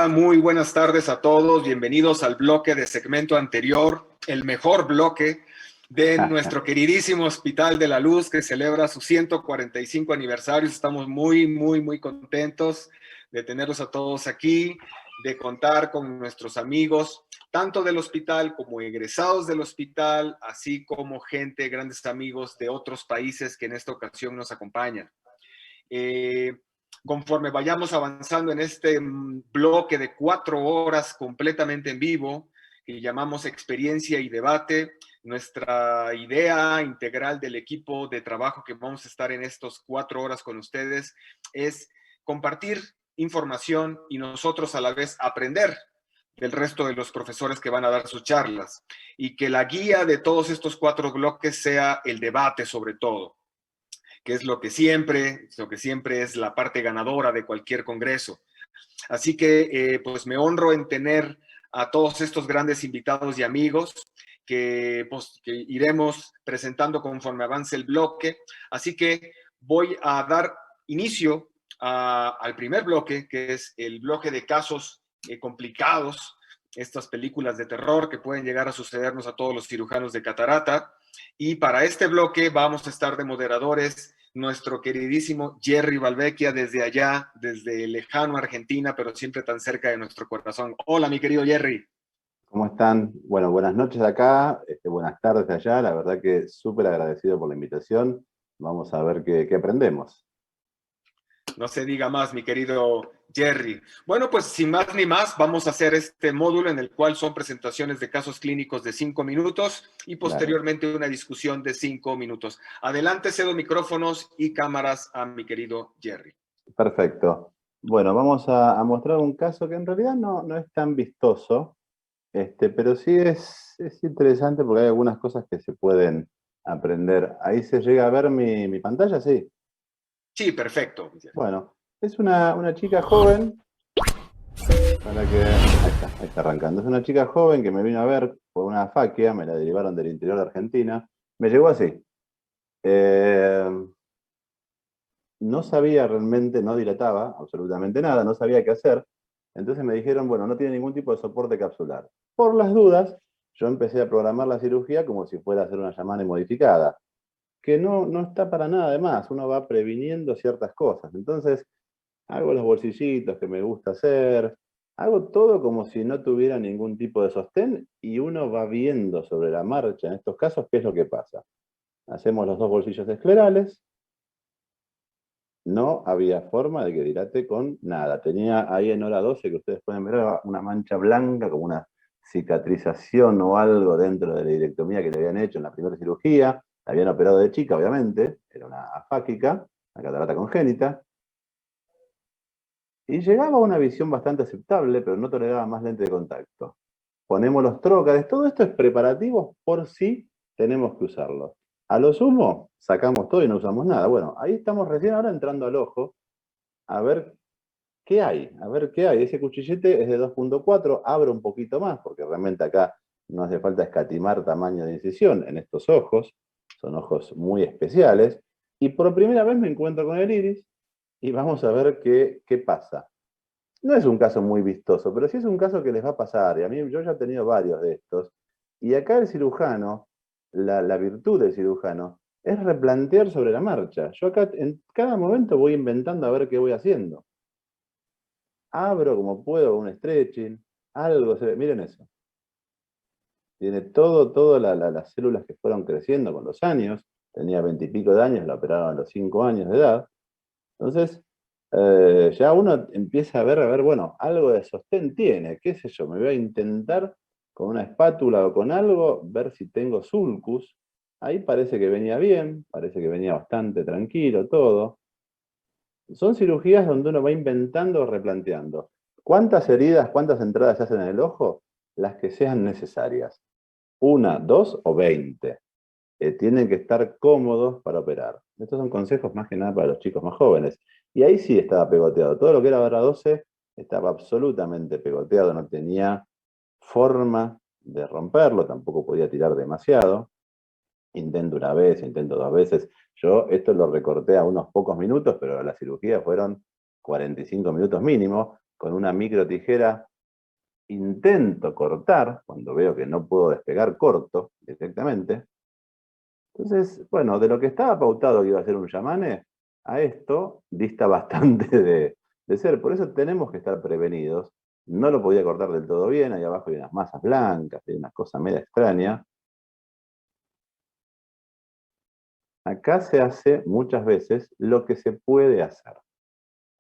Hola, muy buenas tardes a todos. Bienvenidos al bloque de segmento anterior, el mejor bloque de nuestro queridísimo Hospital de la Luz que celebra su 145 aniversario. Estamos muy contentos de tenerlos a todos aquí, de contar con nuestros amigos, tanto del hospital como egresados del hospital, así como gente, grandes amigos de otros países que en esta ocasión nos acompañan. Conforme vayamos avanzando en este bloque de 4 horas completamente en vivo, que llamamos experiencia y debate, nuestra idea integral del equipo de trabajo que vamos a estar en estos 4 horas con ustedes es compartir información y nosotros a la vez aprender del resto de los profesores que van a dar sus charlas, y que la guía de todos estos 4 bloques sea el debate sobre todo, que es lo que siempre es la parte ganadora de cualquier congreso. Así que pues me honro en tener a todos estos grandes invitados y amigos que iremos presentando conforme avance el bloque. Así que voy a dar inicio al primer bloque, que es el bloque de casos complicados, estas películas de terror que pueden llegar a sucedernos a todos los cirujanos de catarata. Y para este bloque vamos a estar de moderadores nuestro queridísimo Jerry Valvecchia desde allá, desde lejano Argentina, pero siempre tan cerca de nuestro corazón. Hola, mi querido Jerry. ¿Cómo están? Bueno, buenas noches acá, buenas tardes allá. La verdad que súper agradecido por la invitación. Vamos a ver qué aprendemos. No se diga más, mi querido Jerry. Bueno, pues sin más ni más, vamos a hacer este módulo en el cual son presentaciones de casos clínicos de 5 minutos y posteriormente una discusión de 5 minutos. Adelante, cedo micrófonos y cámaras a mi querido Jerry. Perfecto. Bueno, vamos a mostrar un caso que en realidad no es tan vistoso, pero sí es interesante porque hay algunas cosas que se pueden aprender. Ahí se llega a ver mi pantalla, ¿sí? Sí, perfecto. Bueno, es una chica joven. Ahí está arrancando. Es una chica joven que me vino a ver por una faquia, me la derivaron del interior de Argentina. Me llegó así. No sabía realmente, no dilataba absolutamente nada, no sabía qué hacer. Entonces me dijeron, bueno, no tiene ningún tipo de soporte capsular. Por las dudas, yo empecé a programar la cirugía como si fuera a hacer una llamada modificada, que no está para nada de más, uno va previniendo ciertas cosas. Entonces, hago los bolsillitos que me gusta hacer, hago todo como si no tuviera ningún tipo de sostén y uno va viendo sobre la marcha, en estos casos, qué es lo que pasa. Hacemos los 2 bolsillos esclerales. No había forma de que dilate con nada. Tenía ahí en hora 12, que ustedes pueden ver, una mancha blanca, como una cicatrización o algo dentro de la hiderectomía que le habían hecho en la primera cirugía. La habían operado de chica, obviamente. Era una afáquica, una catarata congénita. Y llegaba a una visión bastante aceptable, pero no toleraba más lente de contacto. Ponemos los trócares. Todo esto es preparativo por si tenemos que usarlos. A lo sumo, sacamos todo y no usamos nada. Bueno, ahí estamos recién ahora entrando al ojo a ver qué hay, a ver qué hay. Ese cuchillete es de 2.4, abro un poquito más, porque realmente acá no hace falta escatimar tamaño de incisión en estos ojos, son ojos muy especiales, y por primera vez me encuentro con el iris, y vamos a ver qué pasa. No es un caso muy vistoso, pero sí es un caso que les va a pasar, y a mí yo ya he tenido varios de estos, y acá el cirujano, la virtud del cirujano, es replantear sobre la marcha. Yo acá en cada momento voy inventando a ver qué voy haciendo. Abro como puedo un stretching, algo se ve. Miren eso. Tiene todas las células que fueron creciendo con los años. Tenía 20 y pico de años, la operaron a los 5 años de edad. Entonces, ya uno empieza a ver, bueno, algo de sostén tiene, qué sé yo, me voy a intentar con una espátula o con algo, ver si tengo sulcus. Ahí parece que venía bien, parece que venía bastante tranquilo todo. Son cirugías donde uno va inventando o replanteando. ¿Cuántas heridas, cuántas entradas se hacen en el ojo? Las que sean necesarias. 1, 2 o 20. Tienen que estar cómodos para operar. Estos son consejos más que nada para los chicos más jóvenes. Y ahí sí estaba pegoteado. Todo lo que era barra 12 estaba absolutamente pegoteado. No tenía forma de romperlo. Tampoco podía tirar demasiado. Intento una vez, intento 2 veces. Yo esto lo recorté a unos pocos minutos, pero la cirugía fueron 45 minutos mínimo, con una micro tijera intento cortar, cuando veo que no puedo despegar, corto directamente. Entonces, bueno, de lo que estaba pautado que iba a ser un yamane, a esto dista bastante de ser. Por eso tenemos que estar prevenidos. No lo podía cortar del todo bien, ahí abajo hay unas masas blancas, hay una cosa media extraña. Acá se hace muchas veces lo que se puede hacer.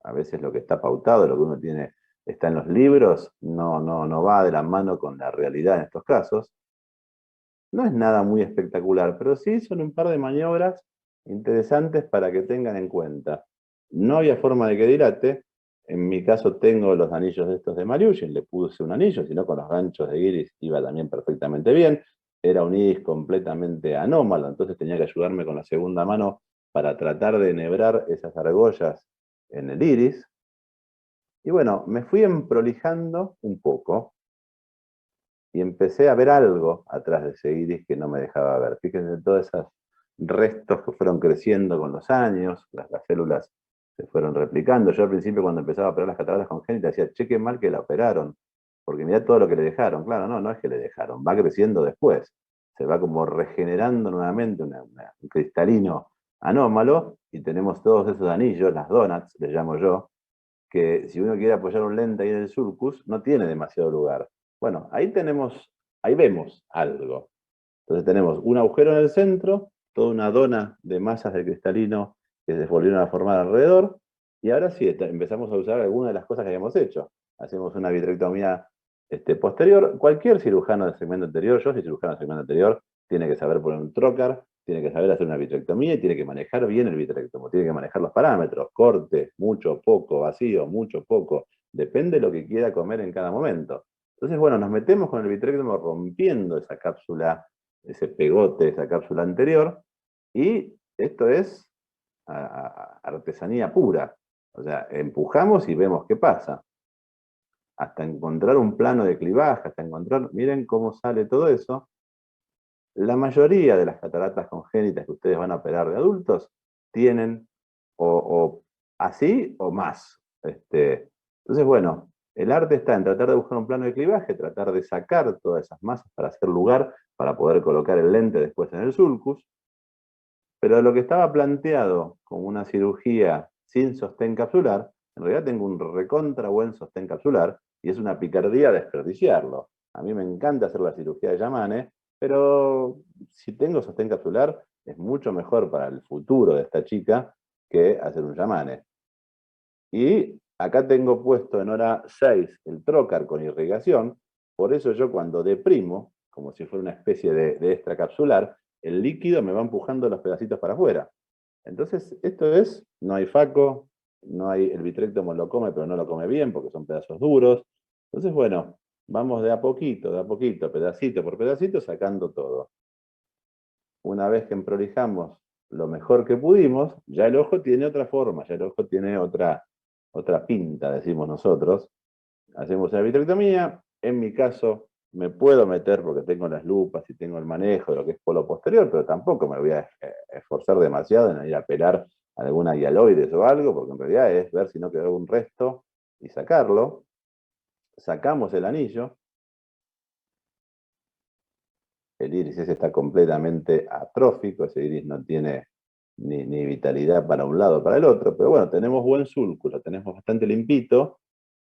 A veces lo que está pautado, lo que uno tiene, está en los libros, no va de la mano con la realidad en estos casos. No es nada muy espectacular, pero sí son un par de maniobras interesantes para que tengan en cuenta. No había forma de que dilate. En mi caso tengo los anillos estos de Mariuchin, le puse un anillo, si no con los ganchos de iris iba también perfectamente bien. Era un iris completamente anómalo, entonces tenía que ayudarme con la segunda mano para tratar de enhebrar esas argollas en el iris. Y bueno, me fui emprolijando un poco y empecé a ver algo atrás de ese iris que no me dejaba ver. Fíjense todos esos restos que fueron creciendo con los años, las células se fueron replicando. Yo al principio cuando empezaba a operar las cataratas congénitas decía, cheque mal que la operaron, porque mirá todo lo que le dejaron. Claro, no es que le dejaron, va creciendo después. Se va como regenerando nuevamente un cristalino anómalo y tenemos todos esos anillos, las donuts, les llamo yo, que si uno quiere apoyar un lente ahí en el sulcus, no tiene demasiado lugar. Bueno, ahí vemos algo. Entonces tenemos un agujero en el centro, toda una dona de masas de cristalino que se volvieron a formar alrededor, y ahora sí, empezamos a usar algunas de las cosas que habíamos hecho. Hacemos una vitrectomía posterior. Cualquier cirujano del segmento anterior, yo soy cirujano del segmento anterior, tiene que saber poner un trocar, tiene que saber hacer una vitrectomía y tiene que manejar bien el vitrectomo, tiene que manejar los parámetros, corte, mucho, poco, vacío, mucho, poco, depende de lo que quiera comer en cada momento. Entonces, bueno, nos metemos con el vitrectomo rompiendo esa cápsula, ese pegote, esa cápsula anterior, y esto es artesanía pura. O sea, empujamos y vemos qué pasa. Hasta encontrar un plano de clivaje, hasta encontrar, miren cómo sale todo eso. La mayoría de las cataratas congénitas que ustedes van a operar de adultos tienen o así o más. Entonces, bueno, el arte está en tratar de buscar un plano de clivaje, tratar de sacar todas esas masas para hacer lugar para poder colocar el lente después en el sulcus. Pero lo que estaba planteado como una cirugía sin sostén capsular, en realidad tengo un recontra buen sostén capsular y es una picardía desperdiciarlo. A mí me encanta hacer la cirugía de Yamane, pero si tengo sostén capsular es mucho mejor para el futuro de esta chica que hacer un Yamane. Y acá tengo puesto en hora 6 el trocar con irrigación, por eso yo cuando deprimo, como si fuera una especie de extracapsular, el líquido me va empujando los pedacitos para afuera. Entonces, esto es, no hay faco, no hay, el vitrectomo lo come, pero no lo come bien porque son pedazos duros. Entonces, bueno, vamos de a poquito, pedacito por pedacito, sacando todo. Una vez que emprolijamos lo mejor que pudimos, ya el ojo tiene otra forma, ya el ojo tiene otra pinta, decimos nosotros. Hacemos una vitrectomía, en mi caso me puedo meter porque tengo las lupas y tengo el manejo de lo que es polo posterior, pero tampoco me voy a esforzar demasiado en ir a pelar alguna hialoides o algo, porque en realidad es ver si no quedó algún resto y sacarlo. Sacamos el anillo, el iris ese está completamente atrófico, ese iris no tiene ni vitalidad para un lado o para el otro, pero bueno, tenemos buen sulco, lo tenemos bastante limpito.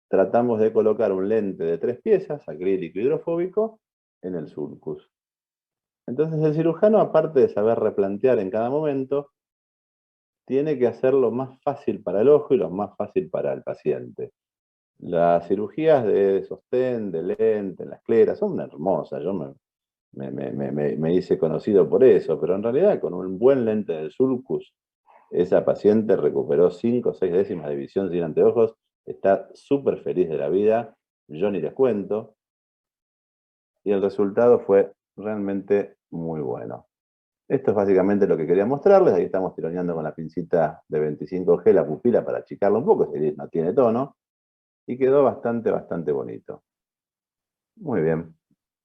Tratamos de colocar un lente de 3 piezas, acrílico hidrofóbico, en el sulcus. Entonces el cirujano, aparte de saber replantear en cada momento, tiene que hacer lo más fácil para el ojo y lo más fácil para el paciente. Las cirugías de sostén, de lente, en la esclera, son hermosas. Yo me hice conocido por eso, pero en realidad con un buen lente del sulcus, esa paciente recuperó 5 o 6 décimas de visión sin anteojos, está súper feliz de la vida, yo ni les cuento, y el resultado fue realmente muy bueno. Esto es básicamente lo que quería mostrarles, ahí estamos tironeando con la pincita de 25G la pupila para achicarla un poco, si no tiene tono, y quedó bastante bonito. Muy bien,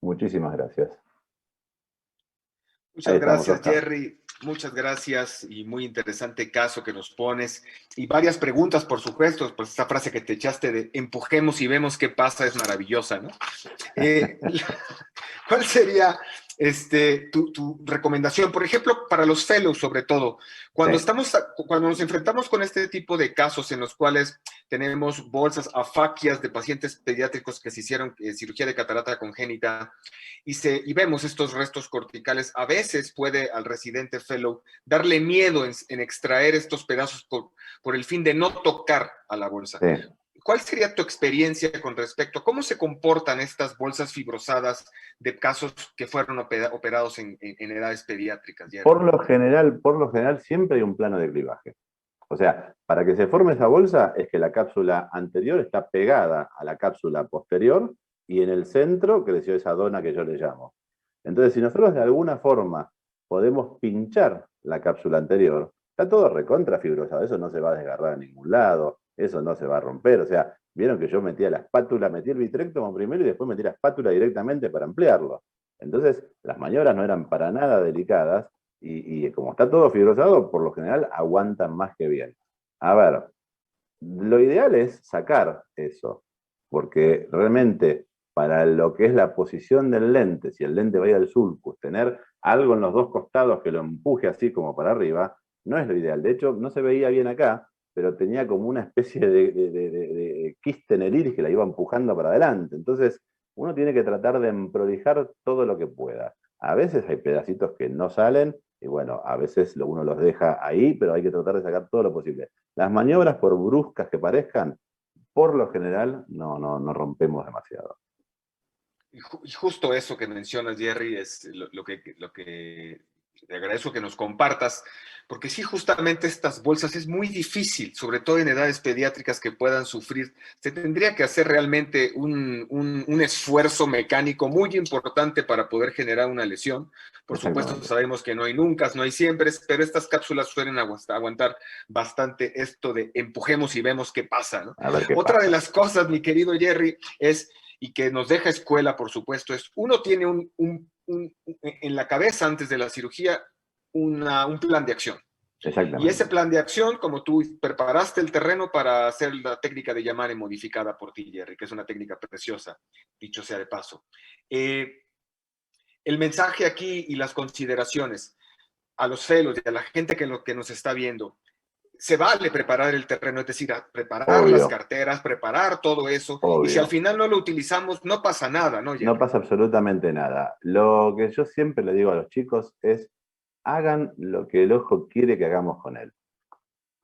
muchísimas gracias. Ahí Muchas estamos, gracias, Oscar. Jerry. Muchas gracias y muy interesante caso que nos pones. Y varias preguntas, por supuesto, pues esa frase que te echaste de empujemos y vemos qué pasa es maravillosa, ¿no? Eh, ¿Cuál sería tu recomendación, por ejemplo, para los fellows sobre todo? Cuando, Sí. cuando nos enfrentamos con este tipo de casos en los cuales tenemos bolsas afaquias de pacientes pediátricos que se hicieron cirugía de catarata congénita y vemos estos restos corticales, a veces puede al residente fellow darle miedo en extraer estos pedazos por el fin de no tocar a la bolsa. Sí. ¿Cuál sería tu experiencia con respecto a cómo se comportan estas bolsas fibrosadas de casos que fueron operados en edades pediátricas, Jerry? Por lo general siempre hay un plano de clivaje. O sea, para que se forme esa bolsa es que la cápsula anterior está pegada a la cápsula posterior y en el centro creció esa dona que yo le llamo. Entonces, si nosotros de alguna forma podemos pinchar la cápsula anterior, está todo recontra fibrosado, eso no se va a desgarrar a ningún lado, eso no se va a romper. O sea, vieron que yo metía la espátula, metí el vitrectomo primero y después metí la espátula directamente para ampliarlo. Entonces, las maniobras no eran para nada delicadas y como está todo fibrosado, por lo general aguantan más que bien. A ver, lo ideal es sacar eso, porque realmente para lo que es la posición del lente, si el lente va al sulcus, tener algo en los dos costados que lo empuje así como para arriba, no es lo ideal. De hecho, no se veía bien acá, pero tenía como una especie de quiste en el iris que la iba empujando para adelante. Entonces, uno tiene que tratar de emprolijar todo lo que pueda. A veces hay pedacitos que no salen, y bueno, a veces uno los deja ahí, pero hay que tratar de sacar todo lo posible. Las maniobras, por bruscas que parezcan, por lo general no rompemos demasiado. Y justo eso que mencionas, Jerry, es lo que te agradezco que nos compartas, porque sí, justamente estas bolsas es muy difícil, sobre todo en edades pediátricas que puedan sufrir. Se tendría que hacer realmente un esfuerzo mecánico muy importante para poder generar una lesión. Por supuesto, Exactamente. sabemos que no hay nunca, no hay siempre, pero estas cápsulas suelen aguantar bastante esto de empujemos y vemos qué pasa, ¿no? A ver qué Otra de pasa. las cosas, mi querido Jerry, es y que nos deja escuela, por supuesto, es uno tiene en la cabeza antes de la cirugía un plan de acción. Y ese Exactamente. plan de acción, como tú preparaste el terreno para hacer la técnica de llamare modificada por ti, Jerry, que es una técnica preciosa, dicho sea de paso. El mensaje aquí y las consideraciones a los fellows y a la gente que nos está viendo, se vale preparar el terreno, es decir, preparar las Obvio, carteras, preparar todo eso, y si al obvio. final no lo utilizamos, no pasa nada, ¿no, No Jerry? pasa absolutamente nada. Lo que yo siempre le digo a los chicos es, hagan lo que el ojo quiere que hagamos con él.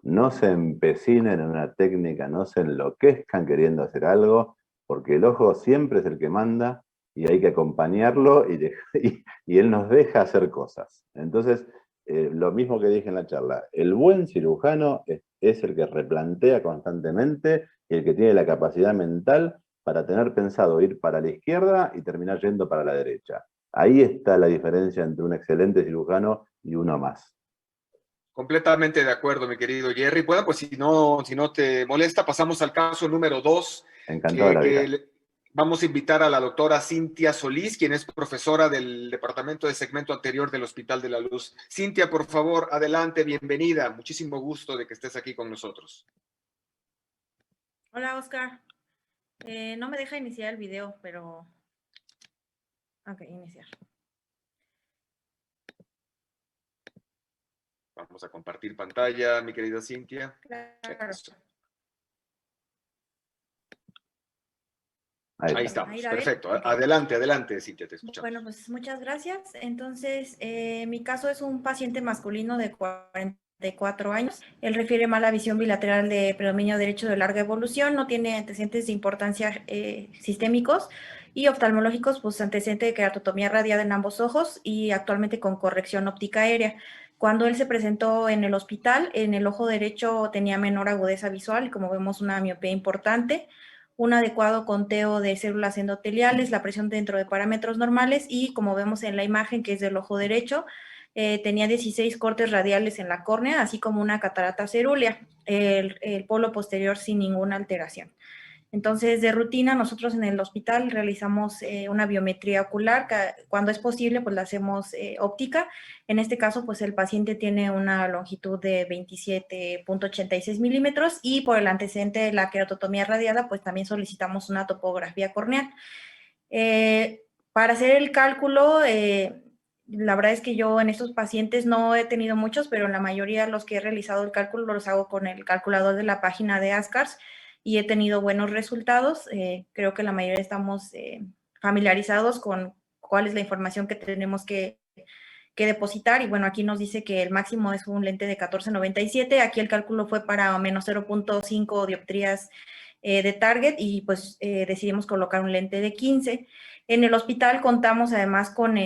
No se empecinen en una técnica, no se enloquezcan queriendo hacer algo, porque el ojo siempre es el que manda y hay que acompañarlo y él nos deja hacer cosas. Entonces, lo mismo que dije en la charla, el buen cirujano es el que replantea constantemente y el que tiene la capacidad mental para tener pensado ir para la izquierda y terminar yendo para la derecha. Ahí está la diferencia entre un excelente cirujano y uno más. Completamente de acuerdo, mi querido Jerry. Bueno, pues si no te molesta, pasamos al caso número 2, Encantado de la vida. vamos a invitar a la doctora Cintia Solís, quien es profesora del Departamento de Segmento Anterior del Hospital de la Luz. Cintia, por favor, adelante, bienvenida. Muchísimo gusto de que estés aquí con nosotros. Hola, Oscar. No me deja iniciar el video, pero... Ok, iniciar. Vamos a compartir pantalla, mi querida Cintia. Claro. Eso. Ahí Ahí está. estamos, Ahí la ven. perfecto. Ok. Adelante, Cintia, te escuchamos. Bueno, pues muchas gracias. Entonces, mi caso es un paciente masculino de 44 años. Él refiere mala visión bilateral de predominio derecho de larga evolución, no tiene antecedentes de importancia sistémicos y oftalmológicos, pues antecedente de keratotomía radiada en ambos ojos y actualmente con corrección óptica aérea. Cuando él se presentó en el hospital, en el ojo derecho tenía menor agudeza visual y como vemos una miopía importante, un adecuado conteo de células endoteliales, la presión dentro de parámetros normales y como vemos en la imagen que es del ojo derecho, tenía 16 cortes radiales en la córnea, así como una catarata cerúlea, el polo posterior sin ninguna alteración. Entonces, de rutina, nosotros en el hospital realizamos una biometría ocular. Cuando es posible, pues la hacemos óptica. En este caso, pues el paciente tiene una longitud de 27.86 milímetros y por el antecedente de la queratotomía radiada, pues también solicitamos una topografía corneal. Para hacer el cálculo, la verdad es que yo en estos pacientes no he tenido muchos, pero en la mayoría de los que he realizado el cálculo los hago con el calculador de la página de ASCARS y he tenido buenos resultados. Creo que la mayoría estamos familiarizados con cuál es la información que tenemos que depositar. Y bueno, aquí nos dice que el máximo es un lente de 14.97. Aquí el cálculo fue para menos 0.5 dioptrías de target y pues decidimos colocar un lente de 15. En el hospital contamos además con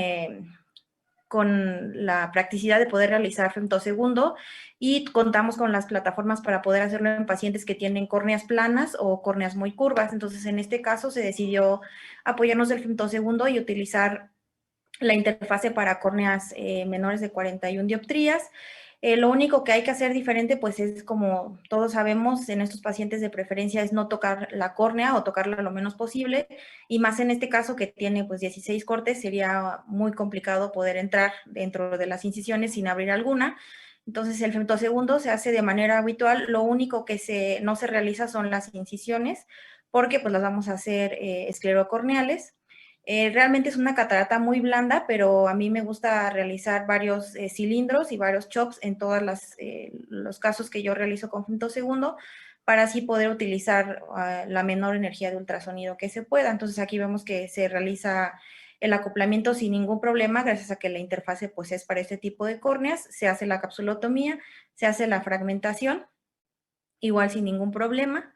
la practicidad de poder realizar femtosegundo y contamos con las plataformas para poder hacerlo en pacientes que tienen córneas planas o córneas muy curvas. Entonces, en este caso se decidió apoyarnos del femtosegundo y utilizar la interfase para córneas menores de 41 dioptrías. Lo único que hay que hacer diferente, pues es como todos sabemos, en estos pacientes de preferencia es no tocar la córnea o tocarla lo menos posible, y más en este caso que tiene pues 16 cortes, sería muy complicado poder entrar dentro de las incisiones sin abrir alguna. Entonces el femtosegundo se hace de manera habitual, lo único que no se realiza son las incisiones, porque pues las vamos a hacer esclerocorneales. Realmente es una catarata muy blanda, pero a mí me gusta realizar varios cilindros y varios chops en todos los casos que yo realizo con femtosegundo para así poder utilizar la menor energía de ultrasonido que se pueda. Entonces aquí vemos que se realiza el acoplamiento sin ningún problema, gracias a que la interfase pues es para este tipo de córneas, se hace la capsulotomía, se hace la fragmentación, igual sin ningún problema.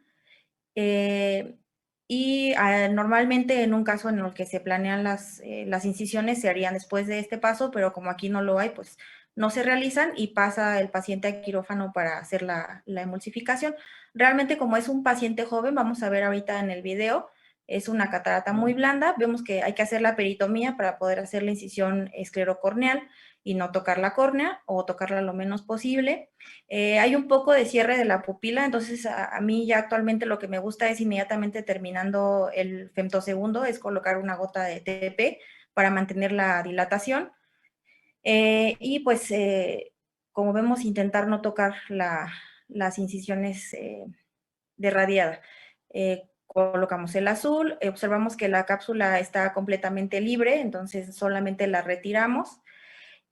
Normalmente en un caso en el que se planean las incisiones se harían después de este paso, pero como aquí no lo hay, pues no se realizan y pasa el paciente a quirófano para hacer la emulsificación. Realmente como es un paciente joven, vamos a ver ahorita en el video, es una catarata muy blanda, vemos que hay que hacer la peritomía para poder hacer la incisión esclerocorneal y no tocar la córnea o tocarla lo menos posible. Hay un poco de cierre de la pupila, entonces a mí ya actualmente lo que me gusta es inmediatamente terminando el femtosegundo, es colocar una gota de TP para mantener la dilatación. Y pues, como vemos, intentar no tocar las incisiones de radiada. Colocamos el azul, observamos que la cápsula está completamente libre, entonces solamente la retiramos.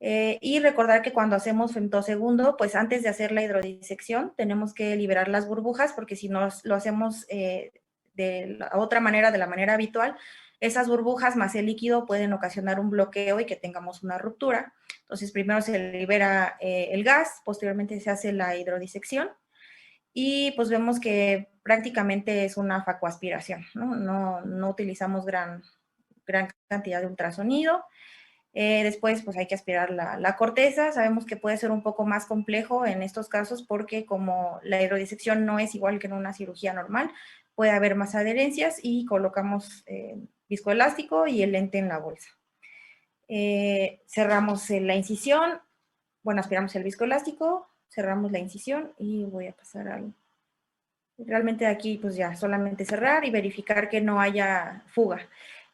Y recordar que cuando hacemos femtosegundo, pues antes de hacer la hidrodisección, tenemos que liberar las burbujas, porque si no lo hacemos de la otra manera, de la manera habitual, esas burbujas más el líquido pueden ocasionar un bloqueo y que tengamos una ruptura. Entonces, primero se libera el gas, posteriormente se hace la hidrodisección y pues vemos que prácticamente es una facoaspiración, ¿no? No utilizamos gran cantidad de ultrasonido. Después, pues hay que aspirar la corteza. Sabemos que puede ser un poco más complejo en estos casos porque como la hidrodisección no es igual que en una cirugía normal, puede haber más adherencias y colocamos viscoelástico y el lente en la bolsa. Cerramos la incisión, bueno, aspiramos el viscoelástico, cerramos la incisión y voy a pasar al... Realmente aquí pues ya solamente cerrar y verificar que no haya fuga.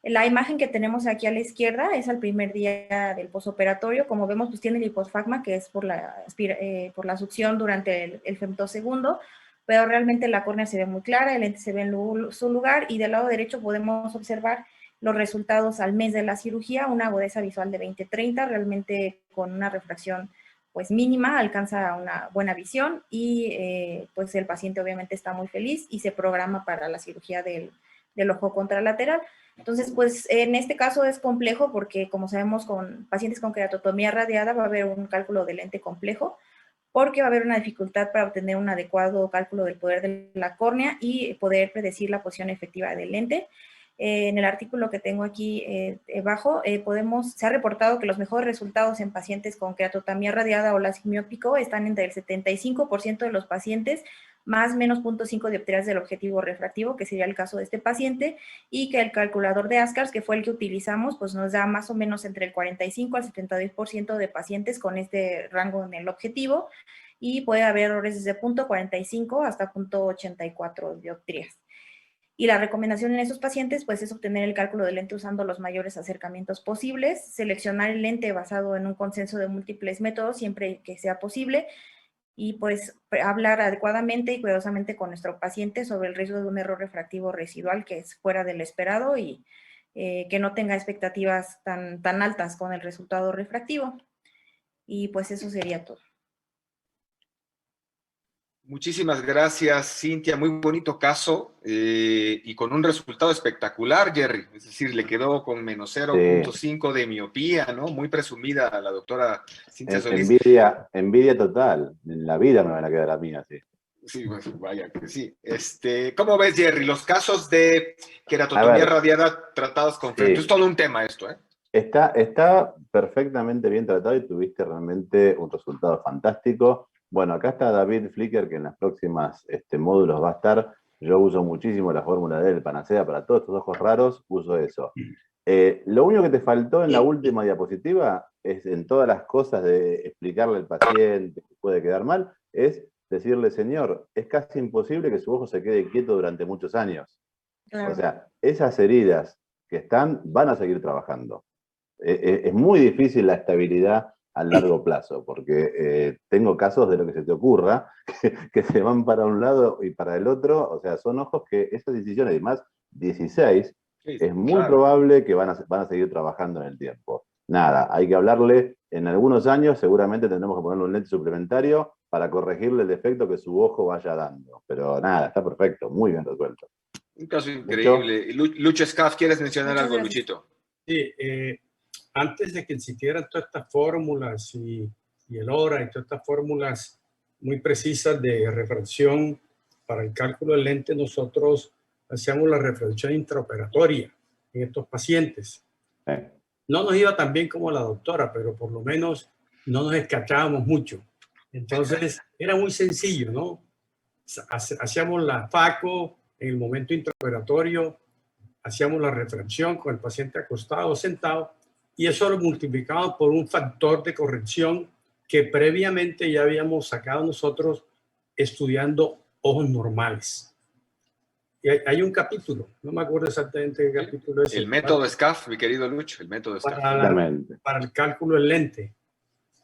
La imagen que tenemos aquí a la izquierda es al primer día del posoperatorio. Como vemos, pues tiene el hiposfagma, que es por la succión durante el femtosegundo, pero realmente la córnea se ve muy clara, el lente se ve en su lugar y del lado derecho podemos observar los resultados al mes de la cirugía, una agudeza visual de 20/30, realmente con una refracción pues mínima, alcanza una buena visión y pues el paciente obviamente está muy feliz y se programa para la cirugía del ojo contralateral. Entonces, pues en este caso es complejo porque, como sabemos, con pacientes con queratotomía radiada va a haber un cálculo de lente complejo porque va a haber una dificultad para obtener un adecuado cálculo del poder de la córnea y poder predecir la posición efectiva del lente. En el artículo que tengo aquí abajo, se ha reportado que los mejores resultados en pacientes con queratotomía radiada o láser miópico están entre el 75% de los pacientes más menos 0.5 dioptrías del objetivo refractivo, que sería el caso de este paciente, y que el calculador de ASCARS, que fue el que utilizamos, pues nos da más o menos entre el 45 al 72% de pacientes con este rango en el objetivo, y puede haber errores desde 0.45 hasta 0.84 dioptrías. Y la recomendación en esos pacientes, pues, es obtener el cálculo del lente usando los mayores acercamientos posibles, seleccionar el lente basado en un consenso de múltiples métodos, siempre que sea posible, y pues hablar adecuadamente y cuidadosamente con nuestro paciente sobre el riesgo de un error refractivo residual que es fuera del esperado y que no tenga expectativas tan altas con el resultado refractivo. Y pues eso sería todo. Muchísimas gracias, Cintia. Muy bonito caso y con un resultado espectacular, Jerry. Es decir, le quedó con menos 0.5 de miopía, ¿no? Muy presumida la doctora Cintia Solís. Envidia total. En la vida me van a quedar a mí así. Sí, pues, vaya que sí. ¿Cómo ves, Jerry? Los casos de queratotomía radiada tratados con femto. Es todo un tema esto, ¿eh? Está perfectamente bien tratado y tuviste realmente un resultado fantástico. Bueno, acá está David Flicker, que en los próximos módulos va a estar. Yo uso muchísimo la fórmula del Panacea para todos estos ojos raros, uso eso. Lo único que te faltó en la última diapositiva es, en todas las cosas de explicarle al paciente que puede quedar mal, es decirle, señor, es casi imposible que su ojo se quede quieto durante muchos años. Claro. O sea, esas heridas que están van a seguir trabajando. Es muy difícil la estabilidad a largo plazo, porque tengo casos de lo que se te ocurra, que se van para un lado y para el otro, o sea, son ojos que esas decisiones, y más 16, es muy probable que van a seguir trabajando en el tiempo. Nada, hay que hablarle, en algunos años seguramente tendremos que ponerle un lente suplementario para corregirle el defecto que su ojo vaya dando, pero nada, está perfecto, muy bien resuelto. Un caso increíble. Lucho Scaff, ¿quieres mencionar algo, Luchito? Sí, antes de que existieran todas estas fórmulas y el HORA y todas estas fórmulas muy precisas de refracción para el cálculo del lente, nosotros hacíamos la refracción intraoperatoria en estos pacientes. No nos iba tan bien como la doctora, pero por lo menos no nos escachábamos mucho. Entonces era muy sencillo, ¿no? Hacíamos la FACO en el momento intraoperatorio, hacíamos la refracción con el paciente acostado o sentado, y eso lo multiplicamos por un factor de corrección que previamente ya habíamos sacado nosotros estudiando ojos normales. Y hay un capítulo, no me acuerdo exactamente qué capítulo es. El método Scaff, mi querido Lucho, el método Scaff. Para el cálculo del lente.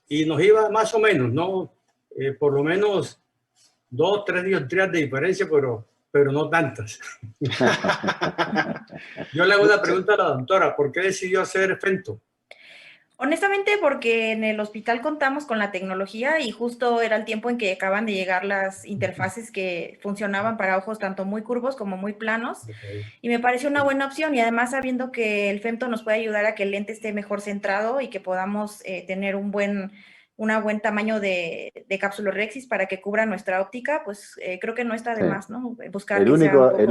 Y nos iba más o menos, ¿no? Por lo menos 2 o 3 dioptrías de diferencia, pero no tantas. Yo le hago una pregunta a la doctora, ¿por qué decidió hacer femto? Honestamente, porque en el hospital contamos con la tecnología y justo era el tiempo en que acaban de llegar las interfaces que funcionaban para ojos tanto muy curvos como muy planos. Y me pareció una buena opción, y además sabiendo que el femto nos puede ayudar a que el lente esté mejor centrado y que podamos tener un buen tamaño de cápsula Rexis para que cubra nuestra óptica, pues creo que no está de más, ¿no? Buscar el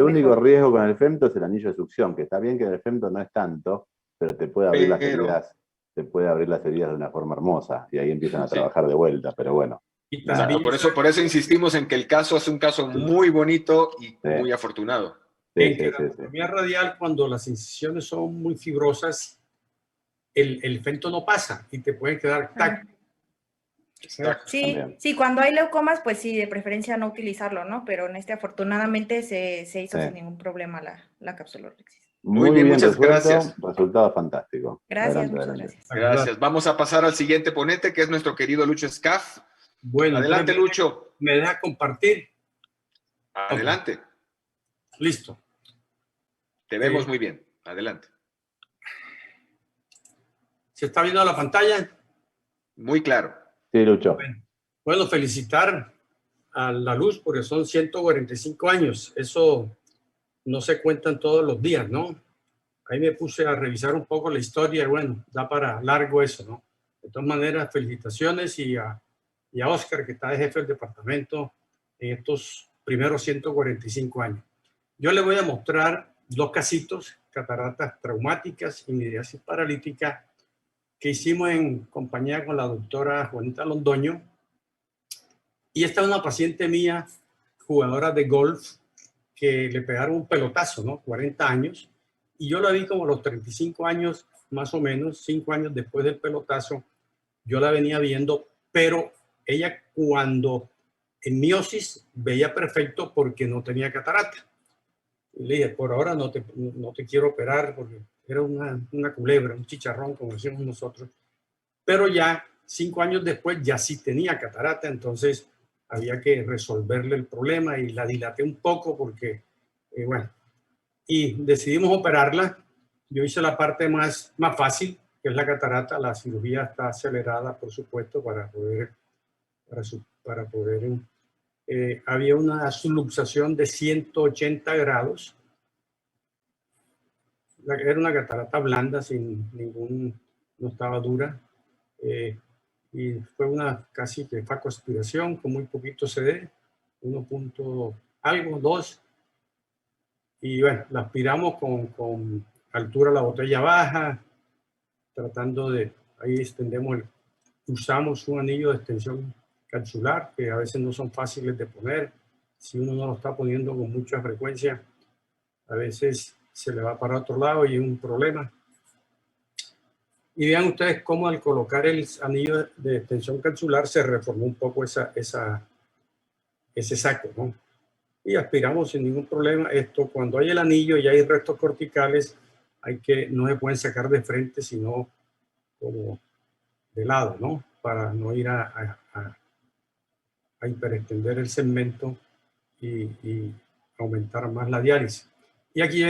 único riesgo con el femto es el anillo de succión, que está bien que en el femto no es tanto, pero te puede abrir las heridas. Te puede abrir las heridas de una forma hermosa y ahí empiezan a trabajar de vuelta, pero bueno. Y también, por eso insistimos en que el caso es un caso muy bonito y muy afortunado. En queratotomía radial, cuando las incisiones son muy fibrosas, el femto no pasa y te pueden quedar tacos. Sí, cuando hay leucomas, pues sí, de preferencia no utilizarlo, ¿no? Pero en afortunadamente se hizo sin ningún problema la cápsula Rexis. Muy bien, muchas gracias. Resultado fantástico. Gracias, muchas gracias. Gracias. Vamos a pasar al siguiente ponente, que es nuestro querido Lucho Scaff. Bueno, adelante, Lucho. ¿Me deja compartir? Adelante. Listo. Te vemos muy bien. Adelante. ¿Se está viendo la pantalla? Muy claro. Sí, Lucho. Bueno, felicitar a la luz porque son 145 años. Eso no se cuentan todos los días, ¿no? Ahí me puse a revisar un poco la historia y bueno, da para largo eso, ¿no? De todas maneras, felicitaciones y a Oscar, que está de jefe del departamento en estos primeros 145 años. Yo le voy a mostrar 2 casitos, cataratas traumáticas y miriasis paralítica, que hicimos en compañía con la doctora Juanita Londoño. Y esta es una paciente mía, jugadora de golf, que le pegaron un pelotazo, ¿no? 40 años. Y yo la vi como a los 35 años, más o menos, 5 años después del pelotazo. Yo la venía viendo, pero ella cuando en miosis veía perfecto porque no tenía catarata. Y le dije, por ahora no te quiero operar porque era una culebra, un chicharrón, como decimos nosotros. Pero ya 5 años después ya sí tenía catarata, entonces había que resolverle el problema y la dilaté un poco porque, bueno, y decidimos operarla. Yo hice la parte más fácil, que es la catarata. La cirugía está acelerada, por supuesto, para poder había una subluxación de 180 grados. Era una catarata blanda, no estaba dura. Y fue una casi que facoaspiración con muy poquito CD, 1 punto algo, 2. Y bueno, la aspiramos con altura a la botella baja, tratando de, ahí usamos un anillo de extensión capsular, que a veces no son fáciles de poner. Si uno no lo está poniendo con mucha frecuencia, a veces se le va para otro lado y es un problema. Y vean ustedes cómo al colocar el anillo de extensión capsular se reformó un poco ese saco, ¿no? Y aspiramos sin ningún problema. Esto, cuando hay el anillo y hay restos corticales, no se pueden sacar de frente, sino como de lado, ¿no? Para no ir a hiperextender el segmento y aumentar más la diálisis. Y aquí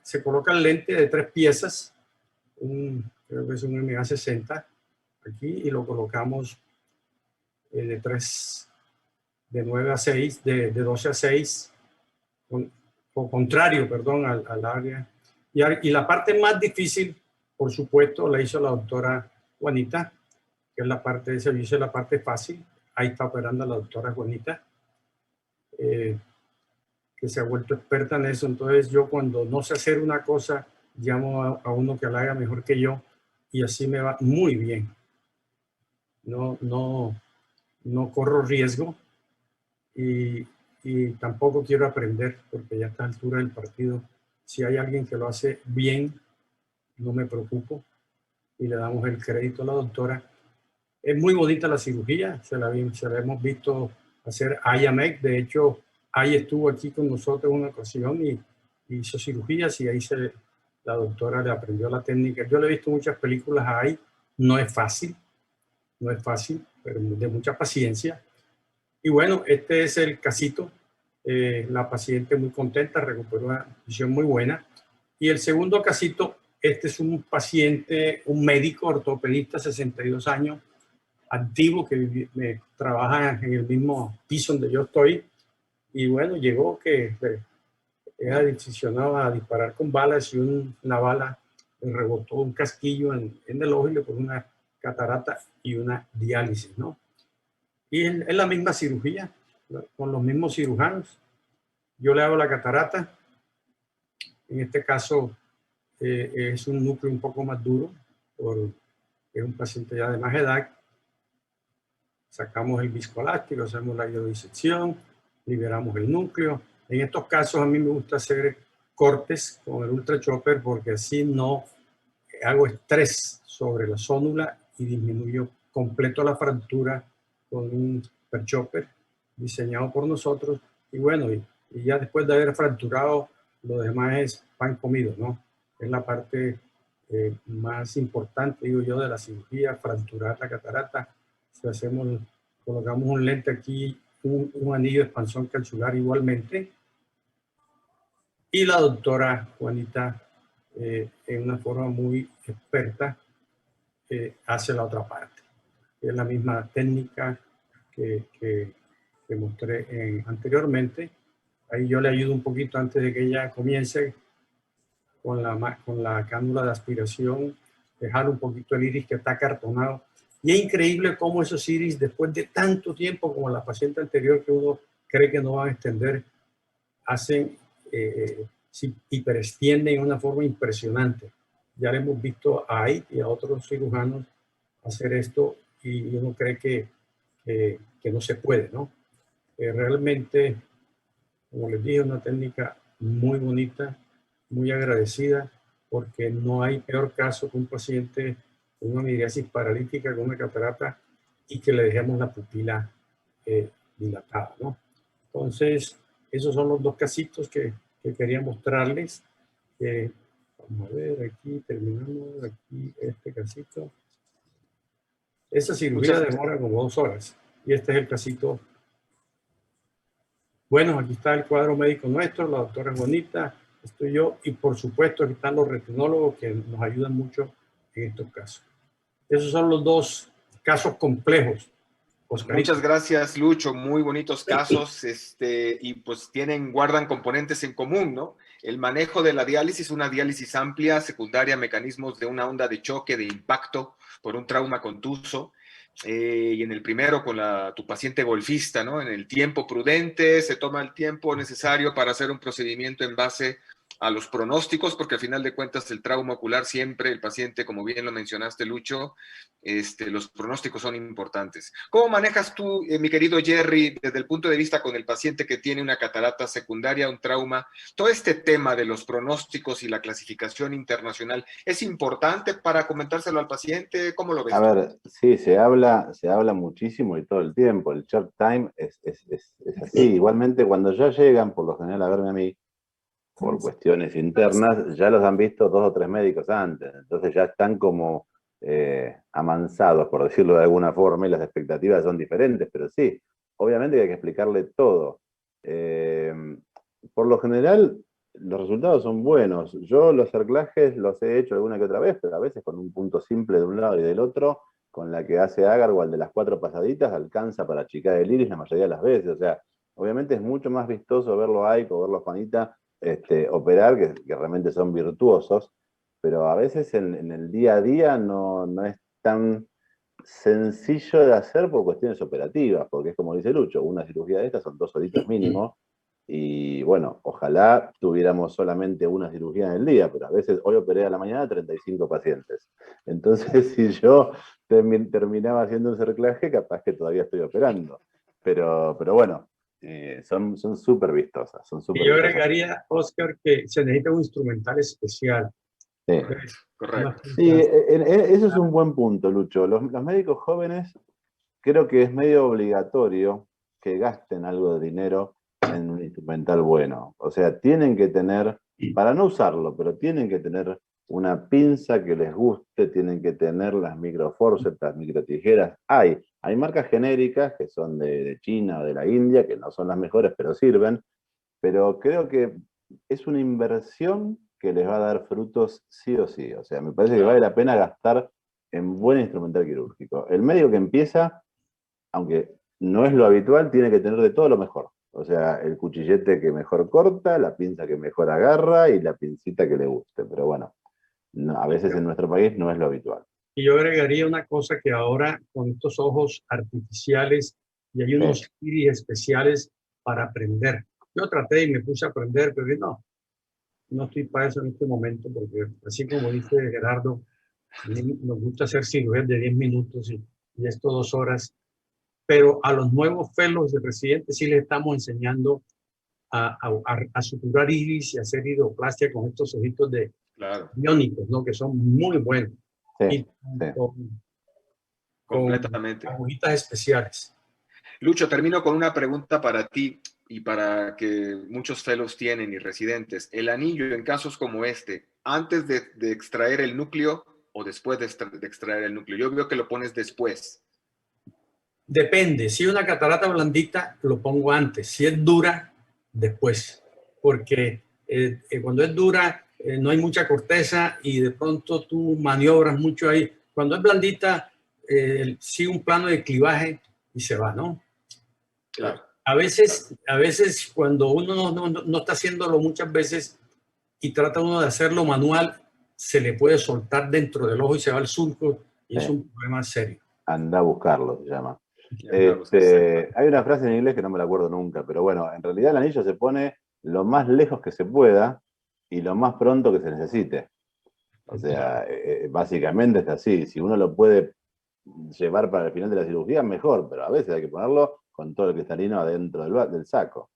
se coloca el lente de 3 piezas, creo que es un MA60 aquí, y lo colocamos de 9 a 6, de 12 a 6, o contrario, perdón, al área. Y la parte más difícil, por supuesto, la hizo la doctora Juanita, que es la parte de servicio, la parte fácil. Ahí está operando la doctora Juanita, que se ha vuelto experta en eso. Entonces yo, cuando no sé hacer una cosa, llamo a uno que la haga mejor que yo, y así me va muy bien. No corro riesgo y tampoco quiero aprender, porque ya a esta altura del partido, si hay alguien que lo hace bien, no me preocupo y le damos el crédito a la doctora. Es muy bonita la cirugía, se la hemos visto hacer Aya Meg. De hecho, Aya estuvo aquí con nosotros en una ocasión y hizo cirugías, y ahí la doctora le aprendió la técnica. Yo le he visto muchas películas a Aya, no es fácil, pero de mucha paciencia. Y bueno, este es el casito. La paciente muy contenta, recuperó una visión muy buena. Y el segundo casito, este es un paciente, un médico ortopedista, 62 años, activo, que trabaja en el mismo piso donde yo estoy. Y bueno, llegó que era aficionado a disparar con balas, y una bala le rebotó un casquillo en el ojo y le puso una catarata y una diálisis, ¿no? Y es la misma cirugía, con los mismos cirujanos. Yo le hago la catarata. En este caso es un núcleo un poco más duro, porque es un paciente ya de más edad. Sacamos el viscoelástico, hacemos la iodisección, liberamos el núcleo. En estos casos a mí me gusta hacer cortes con el Ultra Chopper, porque así no hago estrés sobre la zónula y disminuyo completo la fractura con un Per Chopper diseñado por nosotros. Y bueno, y ya después de haber fracturado, lo demás es pan comido, ¿no? Es la parte más importante, digo yo, de la cirugía, fracturar la catarata. Si colocamos un lente aquí, un anillo de expansión capsular igualmente. Y la doctora Juanita, en una forma muy experta, hace la otra parte. Es la misma técnica que mostré anteriormente. Ahí yo le ayudo un poquito antes de que ella comience con la cánula de aspiración, dejar un poquito el iris que está acartonado. Y es increíble cómo esos iris, después de tanto tiempo, como la paciente anterior, que uno cree que no van a extender, hiperextienden de una forma impresionante. Ya le hemos visto a Ait y a otros cirujanos hacer esto, y uno cree que no se puede, ¿no? Realmente, como les dije, una técnica muy bonita, muy agradecida, porque no hay peor caso que un paciente con una miriasis paralítica, con una catarata, y que le dejemos la pupila dilatada, ¿no? Entonces, esos son los 2 casitos que que quería mostrarles. Vamos a ver, aquí terminamos, aquí este casito. Esa cirugía demora como 2 horas y este es el casito. Bueno, aquí está el cuadro médico nuestro, la doctora es bonita, estoy yo y por supuesto aquí están los retinólogos que nos ayudan mucho en estos casos. Esos son los 2 casos complejos. Oscarito. Muchas gracias, Lucho. Muy bonitos casos, y pues guardan componentes en común, ¿no? El manejo de la diálisis, una diálisis amplia, secundaria, mecanismos de una onda de choque, de impacto por un trauma contuso. Y en el primero con tu paciente golfista, ¿no? En el tiempo prudente, se toma el tiempo necesario para hacer un procedimiento en base a los pronósticos, porque al final de cuentas el trauma ocular siempre, el paciente, como bien lo mencionaste, Lucho, los pronósticos son importantes. ¿Cómo manejas tú, mi querido Jerry, desde el punto de vista con el paciente que tiene una catarata secundaria, un trauma, todo este tema de los pronósticos y la clasificación internacional, es importante para comentárselo al paciente? ¿Cómo lo ves? A ver, sí, se habla muchísimo y todo el tiempo. El short time es así. Igualmente, cuando ya llegan, por lo general, a verme a mí, por cuestiones internas, ya los han visto 2 o 3 médicos antes. Entonces ya están como amansados, por decirlo de alguna forma, y las expectativas son diferentes, pero sí, obviamente hay que explicarle todo. Por lo general, los resultados son buenos. Yo los cerclajes los he hecho alguna que otra vez, pero a veces con un punto simple de un lado y del otro, con la que hace Agarwal de las 4 pasaditas, alcanza para achicar el iris la mayoría de las veces. O sea, obviamente es mucho más vistoso verlo a Aiko, verlo a Juanita, operar, que realmente son virtuosos, pero a veces en el día a día no es tan sencillo de hacer por cuestiones operativas, porque es como dice Lucho, una cirugía de estas son 2 horitas mínimo, y bueno, ojalá tuviéramos solamente una cirugía en el día, pero a veces hoy operé a la mañana 35 pacientes. Entonces, si yo terminaba haciendo un cerclaje, capaz que todavía estoy operando. Pero bueno, son súper vistosas. Y yo agregaría, Oscar, que se necesita un instrumental especial. Sí, correcto. Sí, eso es un buen punto, Lucho. Los médicos jóvenes creo que es medio obligatorio que gasten algo de dinero en un instrumental bueno. O sea, tienen que tener, para no usarlo, pero tienen que tener una pinza que les guste, tienen que tener las microforceps, las microtijeras. Hay marcas genéricas que son de China o de la India, que no son las mejores, pero sirven. Pero creo que es una inversión que les va a dar frutos sí o sí. O sea, me parece que vale la pena gastar en buen instrumental quirúrgico. El médico que empieza, aunque no es lo habitual, tiene que tener de todo lo mejor. O sea, el cuchillete que mejor corta, la pinza que mejor agarra y la pincita que le guste. Pero bueno, a veces en nuestro país no es lo habitual. Y yo agregaría una cosa, que ahora con estos ojos artificiales y hay unos iris especiales para aprender. Yo traté y me puse a aprender, pero no estoy para eso en este momento, porque así como dice Gerardo, nos gusta hacer cirugías de 10 minutos y esto 2 horas, pero a los nuevos fellows de residentes sí les estamos enseñando a suturar iris y hacer hidroplastia con estos ojitos biónicos, ¿no? Que son muy buenos. Sí, completamente. Con agujitas especiales. Lucho, termino con una pregunta para ti y para que muchos fellows tienen y residentes. El anillo en casos como este, antes de extraer el núcleo o después de extraer el núcleo. Yo veo que lo pones después. Depende. Si es una catarata blandita, lo pongo antes. Si es dura, después. Porque cuando es dura, no hay mucha corteza y de pronto tú maniobras mucho ahí. Cuando es blandita, sigue un plano de clivaje y se va, ¿no? Claro. A veces cuando uno no está haciéndolo muchas veces y trata uno de hacerlo manual, se le puede soltar dentro del ojo y se va al surco y es un problema serio. Anda a buscarlo, se llama. Hay una frase en inglés que no me la acuerdo nunca, pero bueno, en realidad el anillo se pone lo más lejos que se pueda y lo más pronto que se necesite. O sea, básicamente es así. Si uno lo puede llevar para el final de la cirugía, mejor, pero a veces hay que ponerlo con todo el cristalino adentro del saco.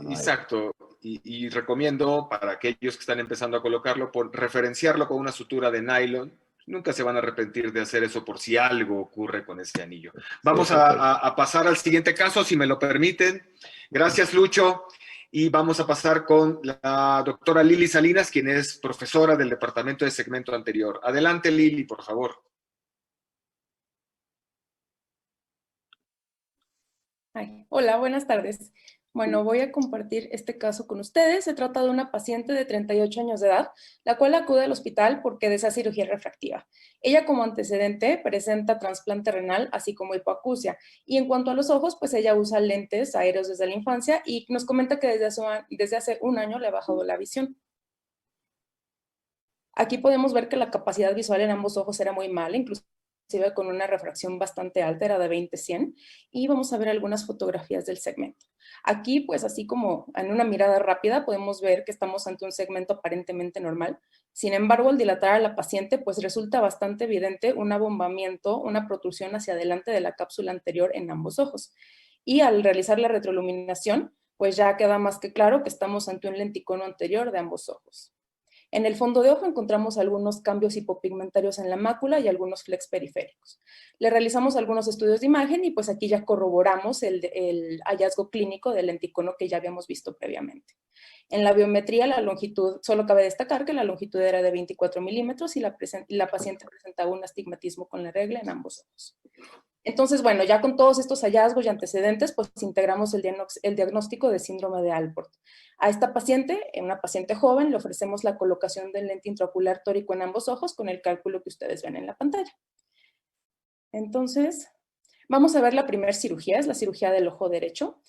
Exacto. Y recomiendo para aquellos que están empezando a colocarlo, referenciarlo con una sutura de nylon. Nunca se van a arrepentir de hacer eso por si algo ocurre con ese anillo. Vamos a pasar al siguiente caso, si me lo permiten. Gracias, Lucho. Y vamos a pasar con la doctora Lili Salinas, quien es profesora del departamento de segmento anterior. Adelante, Lili, por favor. Hola, buenas tardes. Bueno, voy a compartir este caso con ustedes. Se trata de una paciente de 38 años de edad, la cual acude al hospital porque desea cirugía refractiva. Ella como antecedente presenta trasplante renal, así como hipoacusia. Y en cuanto a los ojos, pues ella usa lentes aéreos desde la infancia y nos comenta que desde hace un año le ha bajado la visión. Aquí podemos ver que la capacidad visual en ambos ojos era muy mala, inclusive con una refracción bastante alta, era de 20/100, y vamos a ver algunas fotografías del segmento. Aquí, pues así como en una mirada rápida, podemos ver que estamos ante un segmento aparentemente normal. Sin embargo, al dilatar a la paciente, pues resulta bastante evidente un abombamiento, una protrusión hacia adelante de la cápsula anterior en ambos ojos. Y al realizar la retroiluminación, pues ya queda más que claro que estamos ante un lenticono anterior de ambos ojos. En el fondo de ojo encontramos algunos cambios hipopigmentarios en la mácula y algunos flecks periféricos. Le realizamos algunos estudios de imagen y pues aquí ya corroboramos el hallazgo clínico del lenticono que ya habíamos visto previamente. En la biometría, la longitud, solo cabe destacar que la longitud era de 24 milímetros y la paciente presentaba un astigmatismo con la regla en ambos ojos. Entonces, bueno, ya con todos estos hallazgos y antecedentes, pues integramos el diagnóstico de síndrome de Alport. A esta paciente, una paciente joven, le ofrecemos la colocación del lente intraocular tórico en ambos ojos con el cálculo que ustedes ven en la pantalla. Entonces, vamos a ver la primera cirugía, es la cirugía del ojo derecho.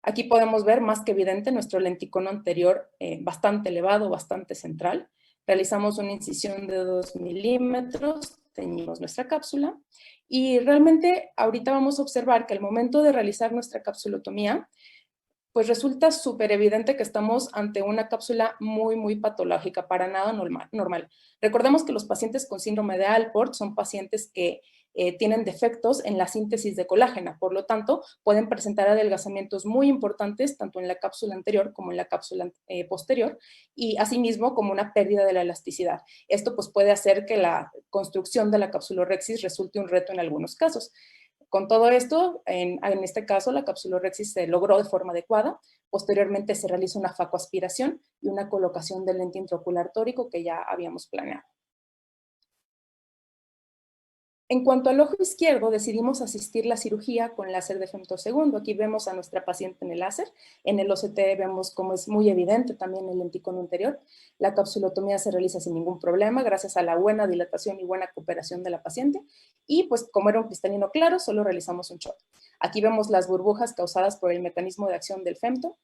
Aquí podemos ver más que evidente nuestro lenticono anterior bastante elevado, bastante central. Realizamos una incisión de 2 milímetros, teñimos nuestra cápsula y realmente ahorita vamos a observar que al momento de realizar nuestra capsulotomía, pues resulta súper evidente que estamos ante una cápsula muy patológica, para nada normal. Recordemos que los pacientes con síndrome de Alport son pacientes que tienen defectos en la síntesis de colágeno, por lo tanto, pueden presentar adelgazamientos muy importantes tanto en la cápsula anterior como en la cápsula posterior y asimismo como una pérdida de la elasticidad. Esto pues puede hacer que la construcción de la capsulorhexis resulte un reto en algunos casos. Con todo esto, en este caso, la capsulorhexis se logró de forma adecuada. Posteriormente se realiza una facoaspiración y una colocación del lente intraocular tórico que ya habíamos planeado. En cuanto al ojo izquierdo, decidimos asistir la cirugía con láser de femtosegundo. Aquí vemos a nuestra paciente en el láser. En el OCT vemos cómo es muy evidente también el lenticono anterior. La capsulotomía se realiza sin ningún problema, gracias a la buena dilatación y buena cooperación de la paciente. Y pues como era un cristalino claro, solo realizamos un shot. Aquí vemos las burbujas causadas por el mecanismo de acción del femto.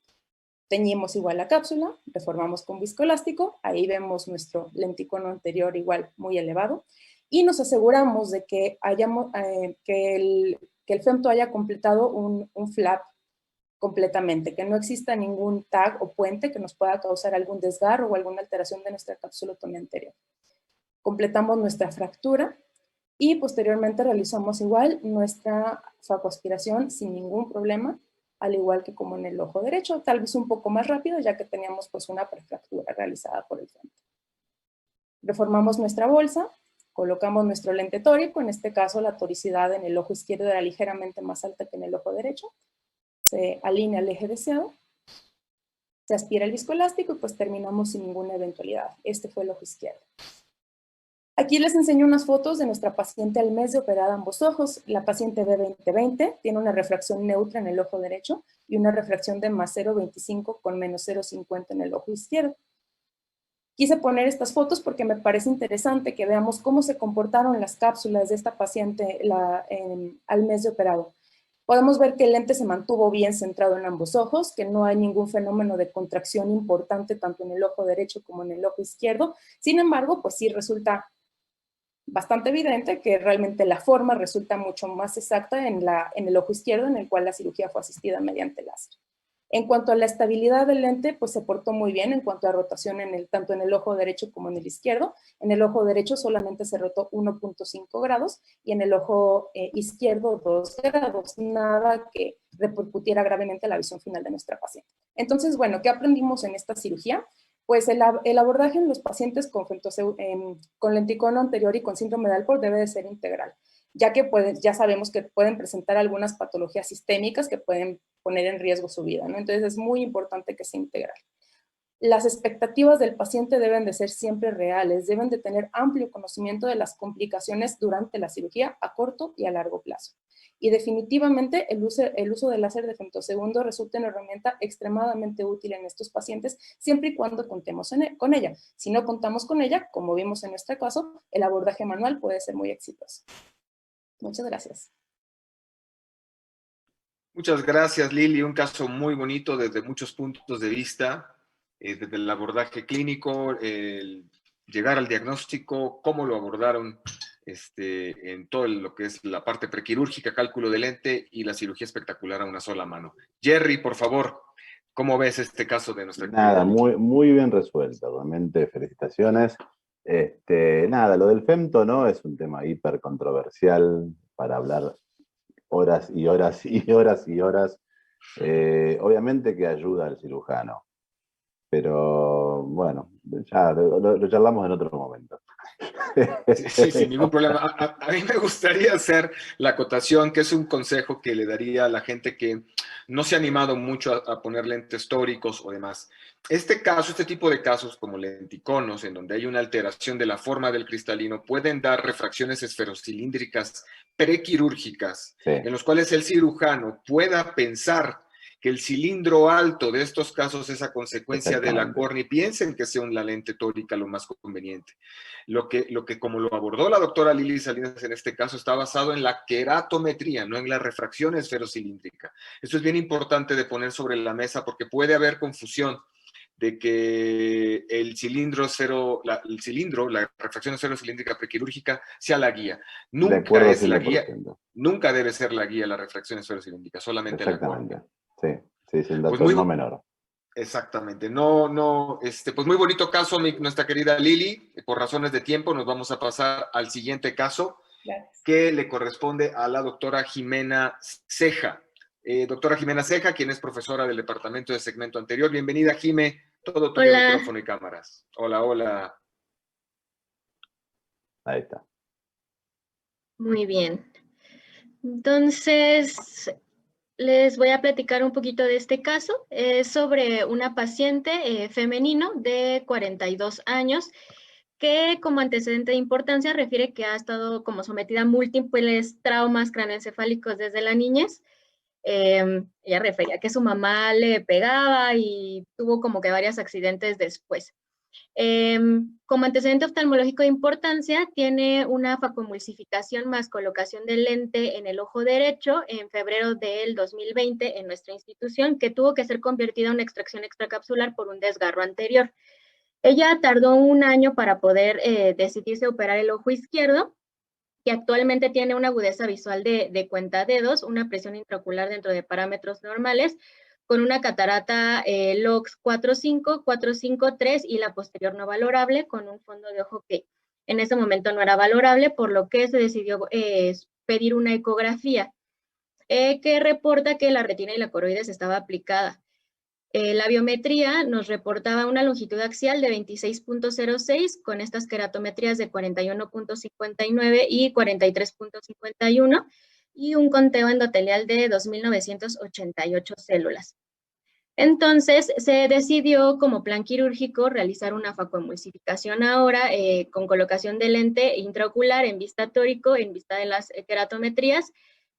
Teñimos igual la cápsula, reformamos con viscoelástico. Ahí vemos nuestro lenticono anterior igual muy elevado. Y nos aseguramos de que el femto haya completado un flap completamente, que no exista ningún tag o puente que nos pueda causar algún desgarro o alguna alteración de nuestra capsulotomía anterior. Completamos nuestra fractura y posteriormente realizamos igual nuestra facoaspiración sin ningún problema, al igual que como en el ojo derecho, tal vez un poco más rápido ya que teníamos pues una prefractura realizada por el femto. Reformamos nuestra bolsa. Colocamos nuestro lente tórico, en este caso la toricidad en el ojo izquierdo era ligeramente más alta que en el ojo derecho. Se alinea el eje deseado, se aspira el viscoelástico y pues terminamos sin ninguna eventualidad. Este fue el ojo izquierdo. Aquí les enseño unas fotos de nuestra paciente al mes de operada ambos ojos. La paciente B2020 tiene una refracción neutra en el ojo derecho y una refracción de más 0,25 con menos 0,50 en el ojo izquierdo. Quise poner estas fotos porque me parece interesante que veamos cómo se comportaron las cápsulas de esta paciente al mes de operado. Podemos ver que el lente se mantuvo bien centrado en ambos ojos, que no hay ningún fenómeno de contracción importante tanto en el ojo derecho como en el ojo izquierdo. Sin embargo, pues sí resulta bastante evidente que realmente la forma resulta mucho más exacta en el ojo izquierdo, en el cual la cirugía fue asistida mediante láser. En cuanto a la estabilidad del lente, pues se portó muy bien en cuanto a rotación tanto en el ojo derecho como en el izquierdo. En el ojo derecho solamente se rotó 1.5 grados y en el ojo izquierdo 2 grados, nada que repercutiera gravemente la visión final de nuestra paciente. Entonces, bueno, ¿qué aprendimos en esta cirugía? Pues el abordaje en los pacientes con lenticono anterior y con síndrome de Alport debe de ser integral. ya que ya sabemos que pueden presentar algunas patologías sistémicas que pueden poner en riesgo su vida, ¿no? Entonces es muy importante que sea integral. Las expectativas del paciente deben de ser siempre reales, deben de tener amplio conocimiento de las complicaciones durante la cirugía a corto y a largo plazo. Y definitivamente el uso del láser de femtosegundo resulta una herramienta extremadamente útil en estos pacientes, siempre y cuando contemos con ella. Si no contamos con ella, como vimos en nuestro caso, el abordaje manual puede ser muy exitoso. Muchas gracias. Muchas gracias, Lili. Un caso muy bonito desde muchos puntos de vista, desde el abordaje clínico, el llegar al diagnóstico, cómo lo abordaron en todo lo que es la parte prequirúrgica, cálculo de lente y la cirugía espectacular a una sola mano. Jerry, por favor, ¿cómo ves este caso de nuestra Nada, muy bien resuelto, realmente felicitaciones. Nada, lo del femto no es un tema hiper controversial para hablar horas y horas y horas y horas. Obviamente que ayuda al cirujano, pero bueno, ya lo charlamos en otro momento. Sí, sin ningún problema. A mí me gustaría hacer la acotación, que es un consejo que le daría a la gente que no se ha animado mucho a poner lentes tóricos o demás. Este tipo de casos como lenticonos, en donde hay una alteración de la forma del cristalino, pueden dar refracciones esferocilíndricas prequirúrgicas, Sí. en los cuales el cirujano pueda pensar que el cilindro alto de estos casos es a consecuencia de la córnea y piensen que sea una lente tórica lo más conveniente. Lo que como lo abordó la doctora Lili Salinas en este caso está basado en la queratometría, no en la refracción esferocilíndrica. Esto es bien importante de poner sobre la mesa porque puede haber confusión de que la refracción esferocilíndrica prequirúrgica sea la guía. Nunca es la guía. Nunca debe ser la guía la refracción esferocilíndrica, solamente la córnea. Sí, es un dato Pues no menor. Exactamente. Pues muy bonito caso, nuestra querida Lili. Por razones de tiempo nos vamos a pasar al siguiente caso. Gracias. Que le corresponde a la doctora Jimena Ceja. Doctora Jimena Ceja, quien es profesora del departamento de segmento anterior. Bienvenida, Jime. Todo tuyo, micrófono y cámaras. Hola, hola. Ahí está. Muy bien. Entonces, les voy a platicar un poquito de este caso. Es sobre una paciente femenino de 42 años que como antecedente de importancia refiere que ha estado como sometida a múltiples traumas craneoencefálicos desde la niñez. Ella refería que su mamá le pegaba y tuvo como que varios accidentes después. Como antecedente oftalmológico de importancia, tiene una facoemulsificación más colocación de lente en el ojo derecho en febrero del 2020 en nuestra institución, que tuvo que ser convertida en una extracción extracapsular por un desgarro anterior. Ella tardó un año para poder decidirse a operar el ojo izquierdo, que actualmente tiene una agudeza visual de cuentadedos, una presión intraocular dentro de parámetros normales, con una catarata LOX 4.5, 4.5.3 y la posterior no valorable, con un fondo de ojo que en ese momento no era valorable, por lo que se decidió pedir una ecografía que reporta que la retina y la coroides estaba aplicada. La biometría nos reportaba una longitud axial de 26.06 con estas queratometrías de 41.59 y 43.51 y un conteo endotelial de 2.988 células. Entonces, se decidió como plan quirúrgico realizar una facoemulsificación ahora con colocación de lente intraocular en vista tórico, en vista de las queratometrías,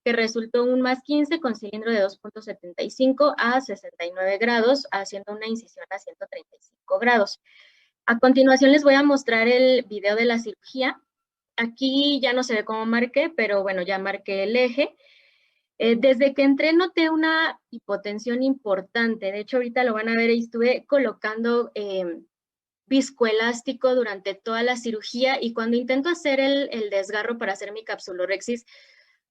que resultó un más 15 con cilindro de 2.75 a 69 grados, haciendo una incisión a 135 grados. A continuación les voy a mostrar el video de la cirugía. Aquí ya no se ve cómo marqué, pero bueno, ya marqué el eje. Desde que entré noté una hipotensión importante. De hecho, ahorita lo van a ver, estuve colocando viscoelástico durante toda la cirugía y cuando intento hacer el desgarro para hacer mi capsulorhexis,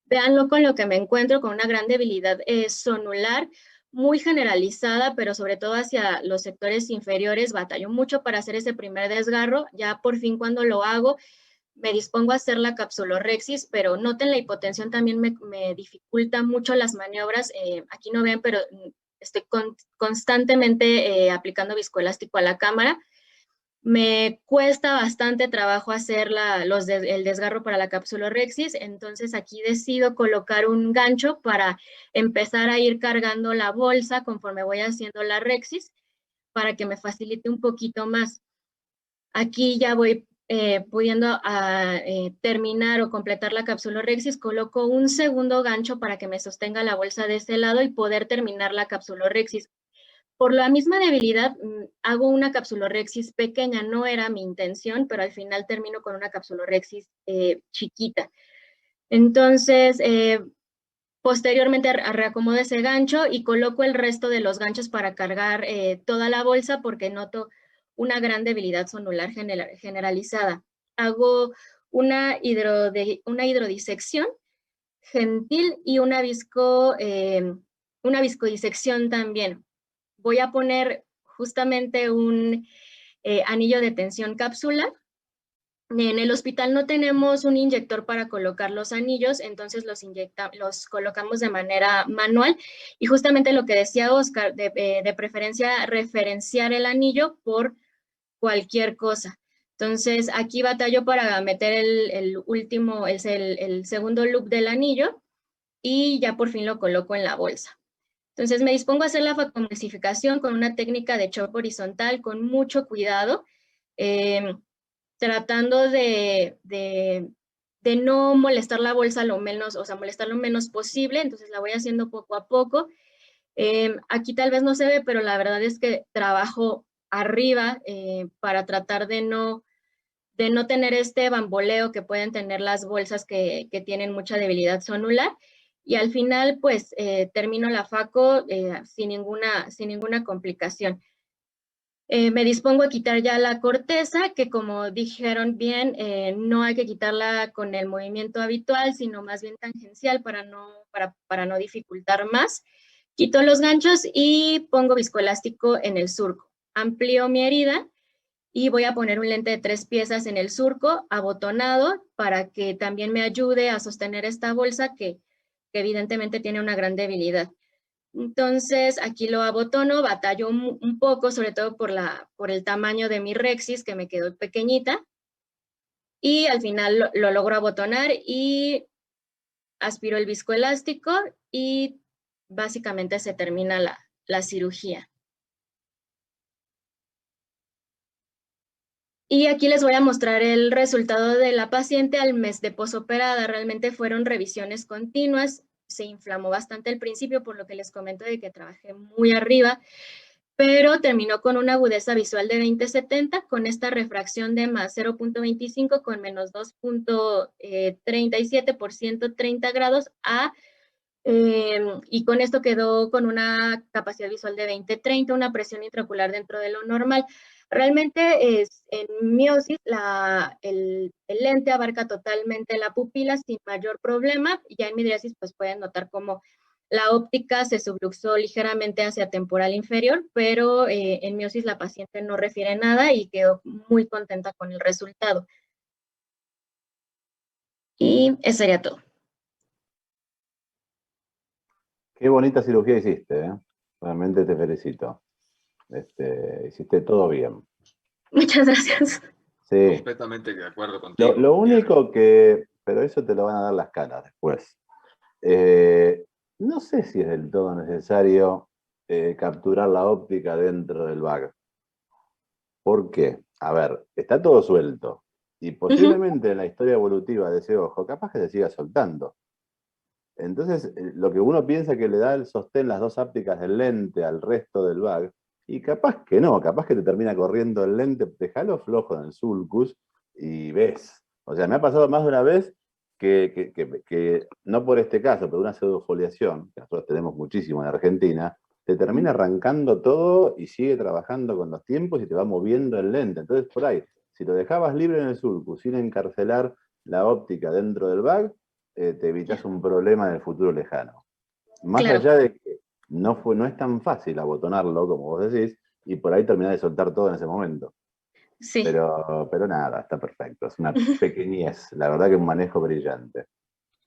véanlo con lo que me encuentro, con una gran debilidad sonular, muy generalizada, pero sobre todo hacia los sectores inferiores. Batallo mucho para hacer ese primer desgarro. Ya por fin cuando lo hago, me dispongo a hacer la capsulorhexis, pero noten la hipotensión también me dificulta mucho las maniobras. Aquí no ven, pero estoy constantemente aplicando viscoelástico a la cámara. Me cuesta bastante trabajo hacer el desgarro para la capsulorhexis, entonces aquí decido colocar un gancho para empezar a ir cargando la bolsa conforme voy haciendo la rhexis, para que me facilite un poquito más. Aquí ya voy pudiendo terminar o completar la capsulorhexis, coloco un segundo gancho para que me sostenga la bolsa de este lado y poder terminar la capsulorhexis. Por la misma debilidad, hago una capsulorhexis pequeña, no era mi intención, pero al final termino con una capsulorhexis chiquita. Entonces, posteriormente reacomodo ese gancho y coloco el resto de los ganchos para cargar toda la bolsa porque noto una gran debilidad sonular generalizada. Hago una hidrodisección gentil y una viscodisección también. Voy a poner justamente un anillo de tensión cápsula. En el hospital no tenemos un inyector para colocar los anillos, entonces los colocamos de manera manual. Y justamente lo que decía Oscar, de preferencia referenciar el anillo por cualquier cosa. Entonces aquí batallo para meter el segundo loop del anillo y ya por fin lo coloco en la bolsa. Entonces me dispongo a hacer la facomulsificación con una técnica de chop horizontal con mucho cuidado, tratando de no molestar la bolsa lo menos, o sea, molestar lo menos posible, entonces la voy haciendo poco a poco. Aquí tal vez no se ve, pero la verdad es que trabajo arriba para tratar de no tener este bamboleo que pueden tener las bolsas que tienen mucha debilidad sonular. Y al final, pues, termino la faco sin ninguna complicación. Me dispongo a quitar ya la corteza, que como dijeron bien, no hay que quitarla con el movimiento habitual, sino más bien tangencial para no dificultar más. Quito los ganchos y pongo viscoelástico en el surco. Amplío mi herida y voy a poner un lente de 3 piezas en el surco, abotonado, para que también me ayude a sostener esta bolsa que evidentemente tiene una gran debilidad. Entonces, aquí lo abotono, batallo un poco, sobre todo por el tamaño de mi rhexis, que me quedó pequeñita, y al final lo logro abotonar y aspiro el viscoelástico y básicamente se termina la cirugía. Y aquí les voy a mostrar el resultado de la paciente al mes de posoperada. Realmente fueron revisiones continuas, se inflamó bastante al principio, por lo que les comento de que trabajé muy arriba, pero terminó con una agudeza visual de 20/70, con esta refracción de más 0.25 con menos 2.37 por 130 grados y con esto quedó con una capacidad visual de 20/30, una presión intraocular dentro de lo normal. Realmente en miosis el lente abarca totalmente la pupila sin mayor problema. Ya en midriasis pues pueden notar cómo la óptica se subluxó ligeramente hacia temporal inferior, pero en miosis la paciente no refiere nada y quedó muy contenta con el resultado. Y eso sería todo. Qué bonita cirugía hiciste, ¿eh? Realmente te felicito. Hiciste todo bien. Muchas gracias. Sí. Completamente de acuerdo contigo. Lo único que, pero eso te lo van a dar las caras después. No sé si es del todo necesario capturar la óptica dentro del bag. ¿Por qué? A ver, está todo suelto. Y posiblemente en la historia evolutiva de ese ojo, capaz que se siga soltando. Entonces, lo que uno piensa que le da el sostén las dos ópticas del lente al resto del bag, y capaz que no, capaz que te termina corriendo el lente, dejalo flojo en el sulcus y ves. O sea, me ha pasado más de una vez que no por este caso, pero una pseudofoliación, que nosotros tenemos muchísimo en Argentina, te termina arrancando todo y sigue trabajando con los tiempos y te va moviendo el lente. Entonces, por ahí, si lo dejabas libre en el sulcus sin encarcelar la óptica dentro del bag, te evitas un problema en el futuro lejano. Más Claro. allá de que no es tan fácil abotonarlo, como vos decís, y por ahí terminar de soltar todo en ese momento. Sí. Pero nada, está perfecto. Es una pequeñez. La verdad que un manejo brillante.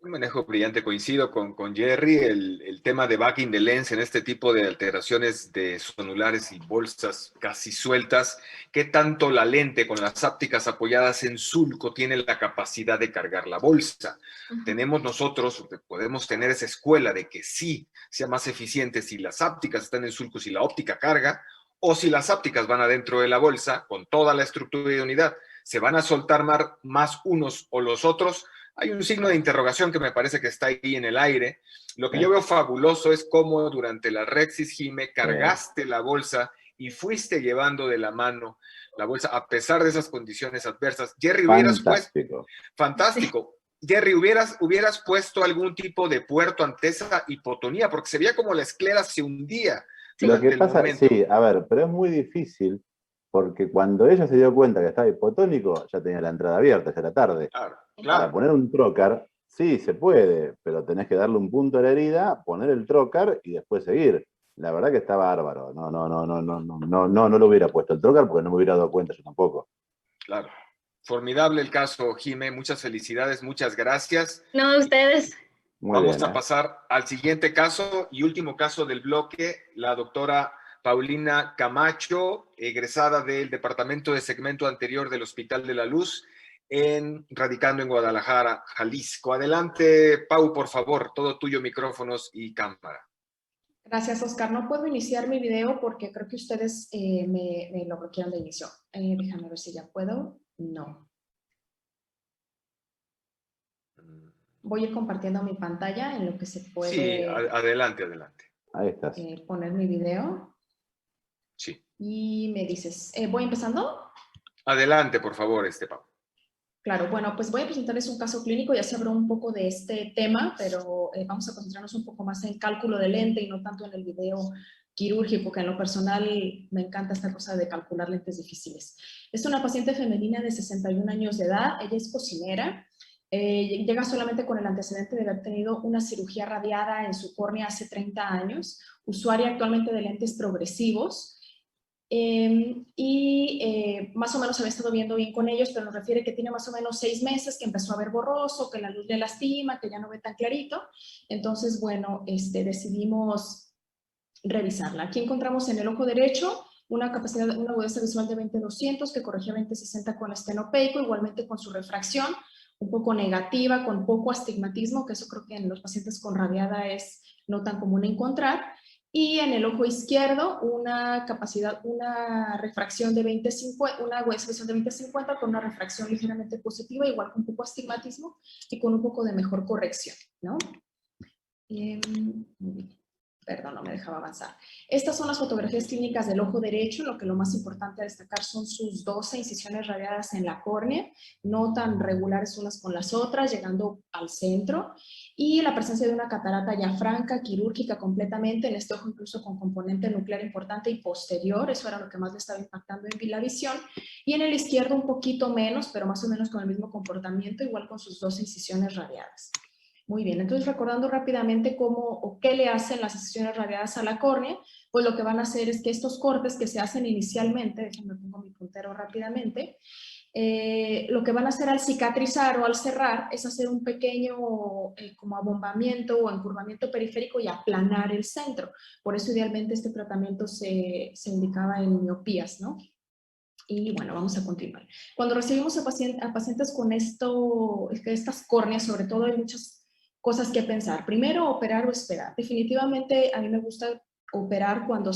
Un manejo brillante, coincido con Jerry, el tema de backing the lens en este tipo de alteraciones de sonulares y bolsas casi sueltas, ¿qué tanto la lente con las ápticas apoyadas en sulco tiene la capacidad de cargar la bolsa? Tenemos nosotros, podemos tener esa escuela de que sí sea más eficiente si las ápticas están en sulco, si la óptica carga, o si las ápticas van adentro de la bolsa con toda la estructura de unidad, ¿se van a soltar más unos o los otros? Hay un signo de interrogación que me parece que está ahí en el aire. Lo que yo veo fabuloso es cómo durante la Rexis, Jime, cargaste la bolsa y fuiste llevando de la mano la bolsa a pesar de esas condiciones adversas. Jerry, Fantástico. Fantástico. Jerry, hubieras puesto algún tipo de puerto ante esa hipotonía, porque se veía como la esclera se hundía. Lo que pasa, sí, a ver, pero es muy difícil, porque cuando ella se dio cuenta que estaba hipotónico, ya tenía la entrada abierta, ya era tarde. Claro. Para poner un trocar, sí, se puede, pero tenés que darle un punto a la herida, poner el trocar y después seguir. La verdad que está bárbaro. No lo hubiera puesto el trocar porque no me hubiera dado cuenta yo tampoco. Claro. Formidable el caso, Jime. Muchas felicidades, muchas gracias. No, ustedes. Vamos a pasar al siguiente caso y último caso del bloque, la doctora Paulina Camacho, egresada del Departamento de Segmento Anterior del Hospital de la Luz, radicando en Guadalajara, Jalisco. Adelante, Pau, por favor, todo tuyo, micrófonos y cámara. Gracias, Oscar. No puedo iniciar mi video porque creo que ustedes me lo bloquearon de inicio. Déjame ver si ya puedo. No. Voy a ir compartiendo mi pantalla en lo que se puede... Sí, adelante. Ahí estás. Poner mi video. Sí. Y me dices, ¿voy empezando? Adelante, por favor, Pau. Claro, bueno, pues voy a presentarles un caso clínico, ya se habló un poco de este tema, pero vamos a concentrarnos un poco más en cálculo de lente y no tanto en el video quirúrgico, que en lo personal me encanta esta cosa de calcular lentes difíciles. Es una paciente femenina de 61 años de edad, ella es cocinera, llega solamente con el antecedente de haber tenido una cirugía radiada en su córnea hace 30 años, usuaria actualmente de lentes progresivos, más o menos había estado viendo bien con ellos, pero nos refiere que tiene más o menos 6 meses, que empezó a ver borroso, que la luz le lastima, que ya no ve tan clarito. Entonces, bueno, decidimos revisarla. Aquí encontramos en el ojo derecho una agudeza visual de 20-200 que corregía 20-60 con estenopeico, igualmente con su refracción, un poco negativa, con poco astigmatismo, que eso creo que en los pacientes con radiada es no tan común encontrar. Y en el ojo izquierdo una refracción de 20-50, una agudeza visual de 20-50 con una refracción ligeramente positiva, igual con un poco astigmatismo y con un poco de mejor corrección, ¿no? Muy bien. Perdón, no me dejaba avanzar. Estas son las fotografías clínicas del ojo derecho. Lo más importante a destacar son sus 12 incisiones radiadas en la córnea, no tan regulares unas con las otras, llegando al centro, y la presencia de una catarata ya franca, quirúrgica completamente, en este ojo incluso con componente nuclear importante y posterior, eso era lo que más le estaba impactando en la visión, y en el izquierdo un poquito menos, pero más o menos con el mismo comportamiento, igual con sus 12 incisiones radiadas. Muy bien, entonces recordando rápidamente cómo o qué le hacen las incisiones radiadas a la córnea, pues lo que van a hacer es que estos cortes que se hacen inicialmente, déjenme pongo mi puntero rápidamente, lo que van a hacer al cicatrizar o al cerrar es hacer un pequeño como abombamiento o encurvamiento periférico y aplanar el centro. Por eso idealmente este tratamiento se indicaba en miopías, ¿no? Y bueno, vamos a continuar. Cuando recibimos a pacientes con estas córneas, sobre todo hay muchas cosas que pensar. Primero, operar o esperar. Definitivamente a mí me gusta operar cuando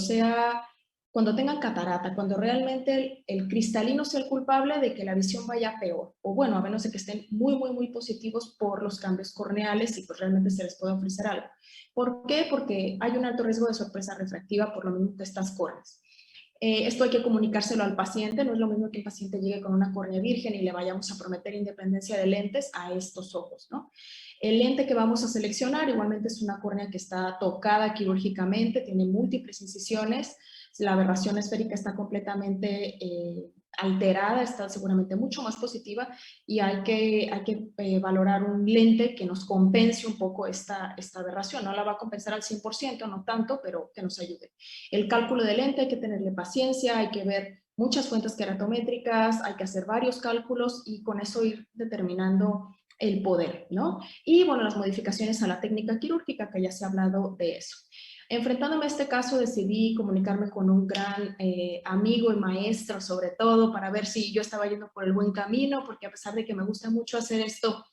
tengan catarata, cuando realmente el cristalino sea el culpable de que la visión vaya peor. O bueno, a menos de que estén muy positivos por los cambios corneales y pues realmente se les puede ofrecer algo. ¿Por qué? Porque hay un alto riesgo de sorpresa refractiva por lo mismo que estas córneas. Esto hay que comunicárselo al paciente, no es lo mismo que el paciente llegue con una córnea virgen y le vayamos a prometer independencia de lentes a estos ojos, ¿no? El lente que vamos a seleccionar igualmente es una córnea que está tocada quirúrgicamente, tiene múltiples incisiones, la aberración esférica está completamente alterada, está seguramente mucho más positiva y hay que valorar un lente que nos compense un poco esta aberración. No la va a compensar al 100%, no tanto, pero que nos ayude. El cálculo de lente hay que tenerle paciencia, hay que ver muchas fuentes queratométricas, hay que hacer varios cálculos y con eso ir determinando el poder, ¿no? Y bueno, las modificaciones a la técnica quirúrgica, que ya se ha hablado de eso. Enfrentándome a este caso, decidí comunicarme con un gran amigo y maestro, sobre todo, para ver si yo estaba yendo por el buen camino, porque a pesar de que me gusta mucho hacer esto,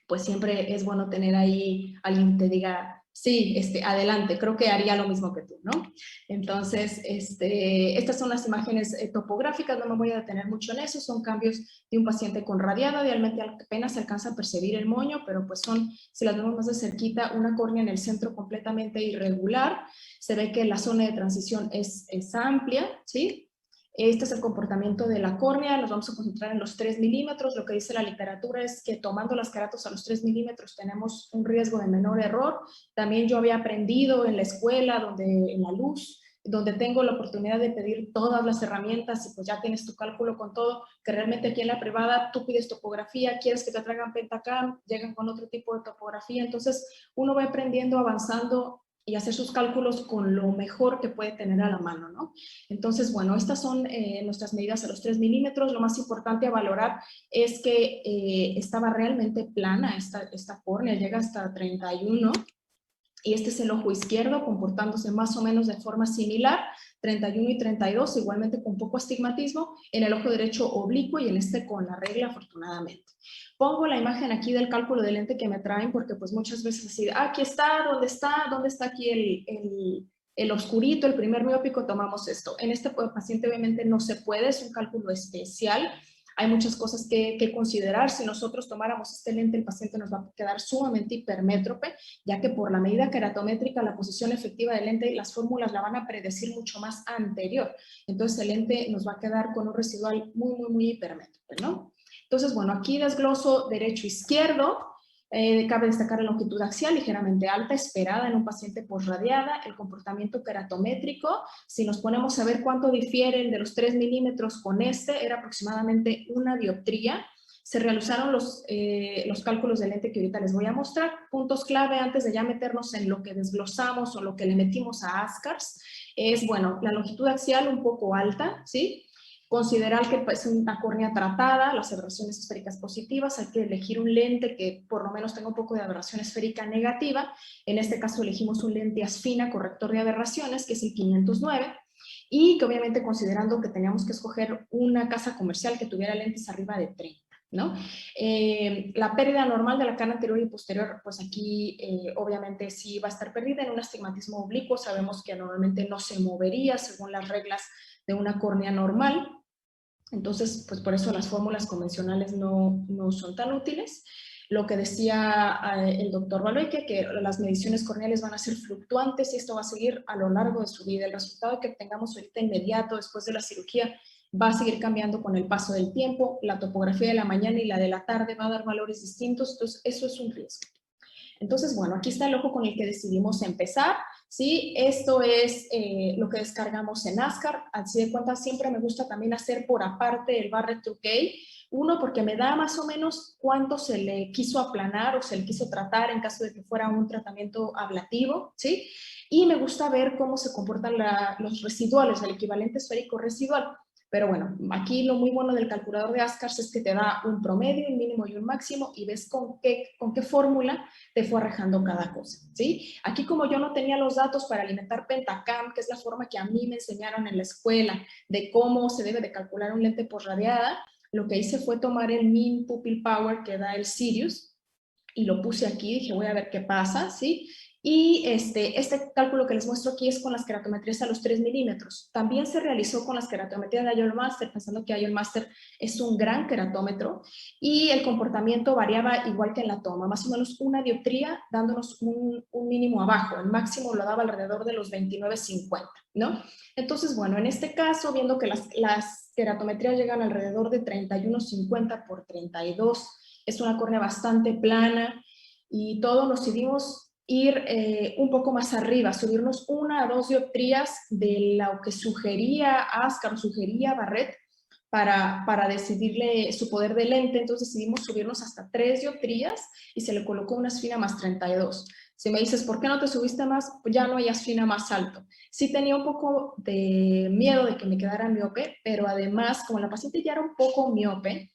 pues siempre es bueno tener ahí alguien que te diga, sí, adelante, creo que haría lo mismo que tú, ¿no? Entonces, estas son las imágenes topográficas, no me voy a detener mucho en eso, son cambios de un paciente con radiada, idealmente apenas se alcanza a percibir el moño, pero pues son, si las vemos más de cerquita, una córnea en el centro completamente irregular, se ve que la zona de transición es amplia, ¿sí? Este es el comportamiento de la córnea, nos vamos a concentrar en los 3 milímetros. Lo que dice la literatura es que tomando las queratos a los 3 milímetros tenemos un riesgo de menor error. También yo había aprendido en la escuela, en la luz, donde tengo la oportunidad de pedir todas las herramientas y pues ya tienes tu cálculo con todo, que realmente aquí en la privada tú pides topografía, quieres que te traigan Pentacam, llegan con otro tipo de topografía. Entonces uno va aprendiendo, avanzando y hacer sus cálculos con lo mejor que puede tener a la mano, ¿no? Entonces, bueno, estas son nuestras medidas a los 3 milímetros. Lo más importante a valorar es que estaba realmente plana esta córnea, llega hasta 31, y este es el ojo izquierdo comportándose más o menos de forma similar, 31 y 32, igualmente con poco astigmatismo, en el ojo derecho oblicuo y en este con la regla, afortunadamente. Pongo la imagen aquí del cálculo de lente que me traen porque pues muchas veces así, aquí está, ¿dónde está aquí el oscurito, el primer miópico? Tomamos esto. En este paciente obviamente no se puede, es un cálculo especial. Hay muchas cosas que considerar. Si nosotros tomáramos este lente, el paciente nos va a quedar sumamente hipermétrope, ya que por la medida keratométrica, la posición efectiva del lente, las fórmulas la van a predecir mucho más anterior. Entonces el lente nos va a quedar con un residual muy, muy, muy hipermétrope, ¿no? Entonces, bueno, aquí desgloso derecho-izquierdo. Cabe destacar la longitud axial ligeramente alta, esperada en un paciente posradiada, el comportamiento keratométrico. Si nos ponemos a ver cuánto difieren de los 3 milímetros con era aproximadamente una dioptría. Se realizaron los cálculos de lente que ahorita les voy a mostrar. Puntos clave antes de ya meternos en lo que desglosamos o lo que le metimos a ASCARS es, bueno, la longitud axial un poco alta, ¿sí? Considerar que es una córnea tratada, las aberraciones esféricas positivas, hay que elegir un lente que por lo menos tenga un poco de aberración esférica negativa. En este caso elegimos un lente Asfina corrector de aberraciones, que es el 509, y que obviamente considerando que teníamos que escoger una casa comercial que tuviera lentes arriba de 30. ¿No? La pérdida normal de la cara anterior y posterior, pues aquí obviamente sí va a estar perdida en un astigmatismo oblicuo. Sabemos que normalmente no se movería según las reglas de una córnea normal. Entonces, pues por eso las fórmulas convencionales no son tan útiles. Lo que decía el doctor Baloyke, que las mediciones corneales van a ser fluctuantes y esto va a seguir a lo largo de su vida. El resultado que tengamos ahorita inmediato después de la cirugía va a seguir cambiando con el paso del tiempo. La topografía de la mañana y la de la tarde va a dar valores distintos, entonces eso es un riesgo. Entonces, bueno, aquí está el ojo con el que decidimos empezar. ¿Sí? Esto es lo que descargamos en ASCAR. Así de cuenta, siempre me gusta también hacer por aparte el Barrett Trucay. Uno, porque me da más o menos cuánto se le quiso aplanar o se le quiso tratar en caso de que fuera un tratamiento ablativo, ¿sí? Y me gusta ver cómo se comportan los residuales, el equivalente esférico residual. Pero bueno, aquí lo muy bueno del calculador de ASCARS es que te da un promedio, un mínimo y un máximo y ves con qué fórmula te fue arrojando cada cosa, ¿sí? Aquí como yo no tenía los datos para alimentar Pentacam, que es la forma que a mí me enseñaron en la escuela de cómo se debe de calcular un lente posradiada, lo que hice fue tomar el Mean Pupil Power que da el Sirius y lo puse aquí, dije voy a ver qué pasa, ¿sí? Y este cálculo que les muestro aquí es con las keratometrías a los 3 milímetros. También se realizó con las keratometrías de IOL Master, pensando que IOL Master es un gran keratómetro, y el comportamiento variaba igual que en la toma, más o menos una dioptría, dándonos un mínimo abajo, el máximo lo daba alrededor de los 29.50, ¿no? Entonces, bueno, en este caso, viendo que las keratometrías llegan alrededor de 31.50 por 32, es una córnea bastante plana, y todos nos decidimos ir un poco más arriba, subirnos 1 a 2 dioptrías de lo que sugería ASCAR, sugería Barrett para decidirle su poder de lente. Entonces decidimos subirnos hasta 3 dioptrías y se le colocó una Asfina más 32. Si me dices, ¿por qué no te subiste más? Pues ya no hay Asfina más alto. Sí tenía un poco de miedo de que me quedara miope, pero además, como la paciente ya era un poco miope,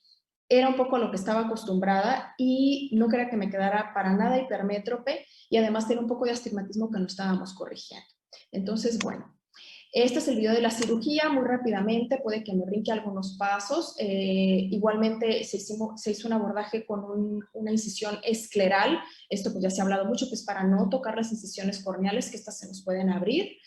era un poco a lo que estaba acostumbrada y no quería que me quedara para nada hipermétrope y además tenía un poco de astigmatismo que no estábamos corrigiendo. Entonces, bueno, este es el video de la cirugía, muy rápidamente, puede que me brinque algunos pasos. Igualmente se hizo un abordaje con una incisión escleral, esto pues ya se ha hablado mucho, que es para no tocar las incisiones corneales, que estas se nos pueden abrir.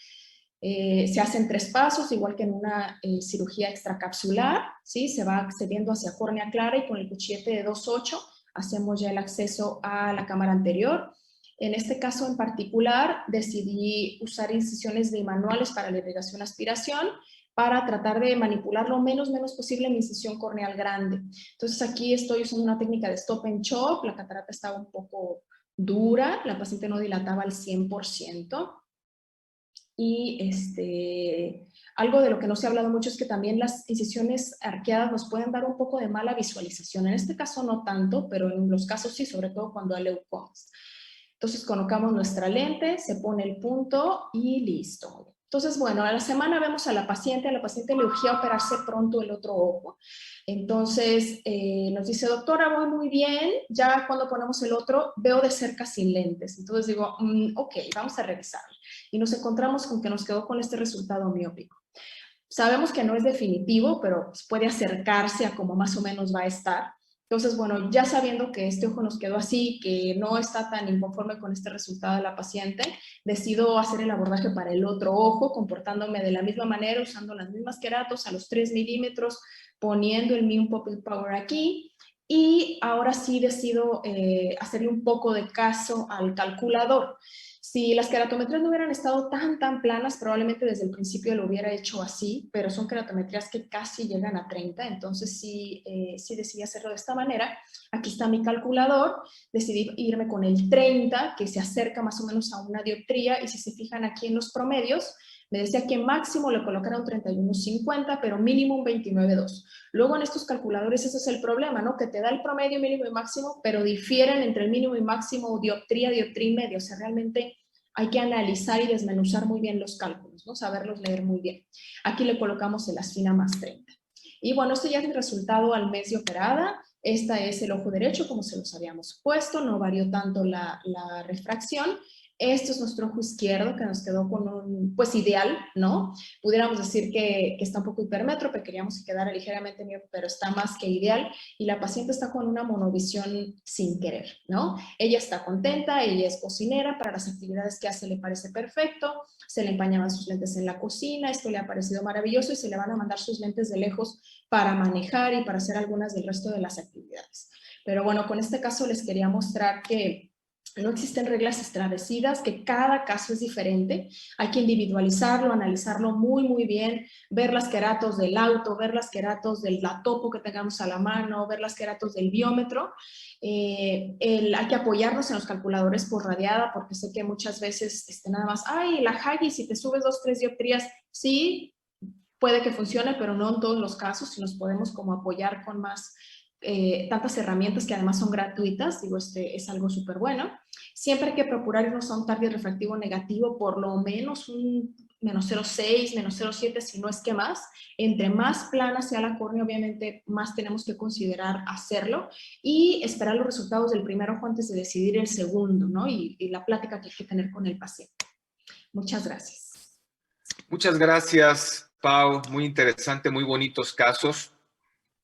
Se hacen 3 pasos, igual que en una cirugía extracapsular, ¿sí? Se va accediendo hacia córnea clara y con el cuchillete de 2.8 hacemos ya el acceso a la cámara anterior. En este caso en particular decidí usar incisiones bimanuales para la irrigación-aspiración para tratar de manipular lo menos posible mi incisión corneal grande. Entonces aquí estoy usando una técnica de stop and chop, la catarata estaba un poco dura, la paciente no dilataba al 100%. Y algo de lo que no se ha hablado mucho es que también las incisiones arqueadas nos pueden dar un poco de mala visualización. En este caso no tanto, pero en los casos sí, sobre todo cuando hay leucomas. Entonces colocamos nuestra lente, se pone el punto y listo. Entonces, bueno, a la semana vemos a la paciente le urgía operarse pronto el otro ojo. Entonces nos dice, doctora, voy muy bien, ya cuando ponemos el otro veo de cerca sin lentes. Entonces digo, ok, vamos a revisarlo. Y nos encontramos con que nos quedó con este resultado miópico. Sabemos que no es definitivo, pero puede acercarse a como más o menos va a estar. Entonces, bueno, ya sabiendo que este ojo nos quedó así, que no está tan inconforme con este resultado de la paciente, decido hacer el abordaje para el otro ojo, comportándome de la misma manera, usando las mismas queratos a los 3 milímetros, poniendo el Miope Pupil Power aquí, y ahora sí decido hacerle un poco de caso al calculador. Si las queratometrías no hubieran estado tan planas, probablemente desde el principio lo hubiera hecho así, pero son queratometrías que casi llegan a 30, entonces sí decidí hacerlo de esta manera. Aquí está mi calculador, decidí irme con el 30, que se acerca más o menos a una dioptría, y si se fijan aquí en los promedios, me decía que máximo le colocara un 31.50, pero mínimo un 29.2. Luego en estos calculadores ese es el problema, ¿no? Que te da el promedio, mínimo y máximo, pero difieren entre el mínimo y máximo dioptría y medio. O sea, realmente hay que analizar y desmenuzar muy bien los cálculos, ¿no? Saberlos leer muy bien. Aquí le colocamos el aspina más 30. Y bueno, este ya es el resultado al mes de operada. Esta es el ojo derecho, como se los habíamos puesto, no varió tanto la refracción. Esto es nuestro ojo izquierdo, que nos quedó con un, pues ideal, ¿no? Pudiéramos decir que está un poco hipermétrope, queríamos que quedara ligeramente miope, pero está más que ideal, y la paciente está con una monovisión sin querer, ¿no? Ella está contenta, ella es cocinera, para las actividades que hace le parece perfecto, se le empañaban sus lentes en la cocina, esto le ha parecido maravilloso, y se le van a mandar sus lentes de lejos para manejar y para hacer algunas del resto de las actividades. Pero bueno, con este caso les quería mostrar que no existen reglas establecidas, que cada caso es diferente, hay que individualizarlo, analizarlo muy bien, ver las queratos del auto, ver las queratos de la topo que tengamos a la mano, ver las queratos del biómetro. Hay que apoyarnos en los calculadores por radiada, porque sé que muchas veces nada más, ay, la Hagi, si te subes 2-3 dioptrías, sí, puede que funcione, pero no en todos los casos, si nos podemos como apoyar con más tantas herramientas que además son gratuitas, digo, es algo súper bueno. Siempre hay que procurar irnos a un target refractivo negativo, por lo menos un menos 0.6, menos 0.7, si no es que más. Entre más plana sea la córnea, obviamente más tenemos que considerar hacerlo y esperar los resultados del primer ojo antes de decidir el segundo, ¿no? Y la plática que hay que tener con el paciente. Muchas gracias. Muchas gracias, Pau. Muy interesante, muy bonitos casos.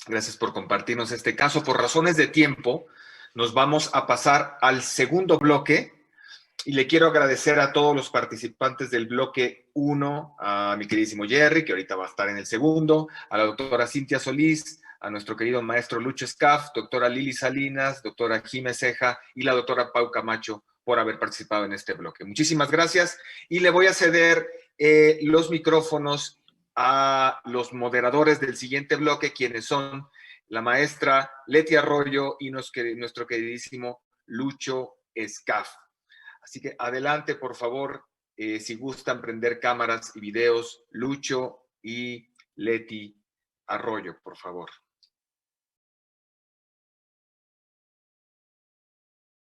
Gracias por compartirnos este caso. Por razones de tiempo, nos vamos a pasar al segundo bloque y le quiero agradecer a todos los participantes del bloque 1, a mi queridísimo Jerry, que ahorita va a estar en el segundo, a la doctora Cintia Solís, a nuestro querido maestro Lucho Scaff, doctora Lili Salinas, doctora Jimé Ceja y la doctora Pau Camacho por haber participado en este bloque. Muchísimas gracias y le voy a ceder los micrófonos a los moderadores del siguiente bloque, quienes son la maestra Leti Arroyo y nuestro queridísimo Lucho Scaff. Así que adelante, por favor, si gustan prender cámaras y videos, Lucho y Leti Arroyo, por favor.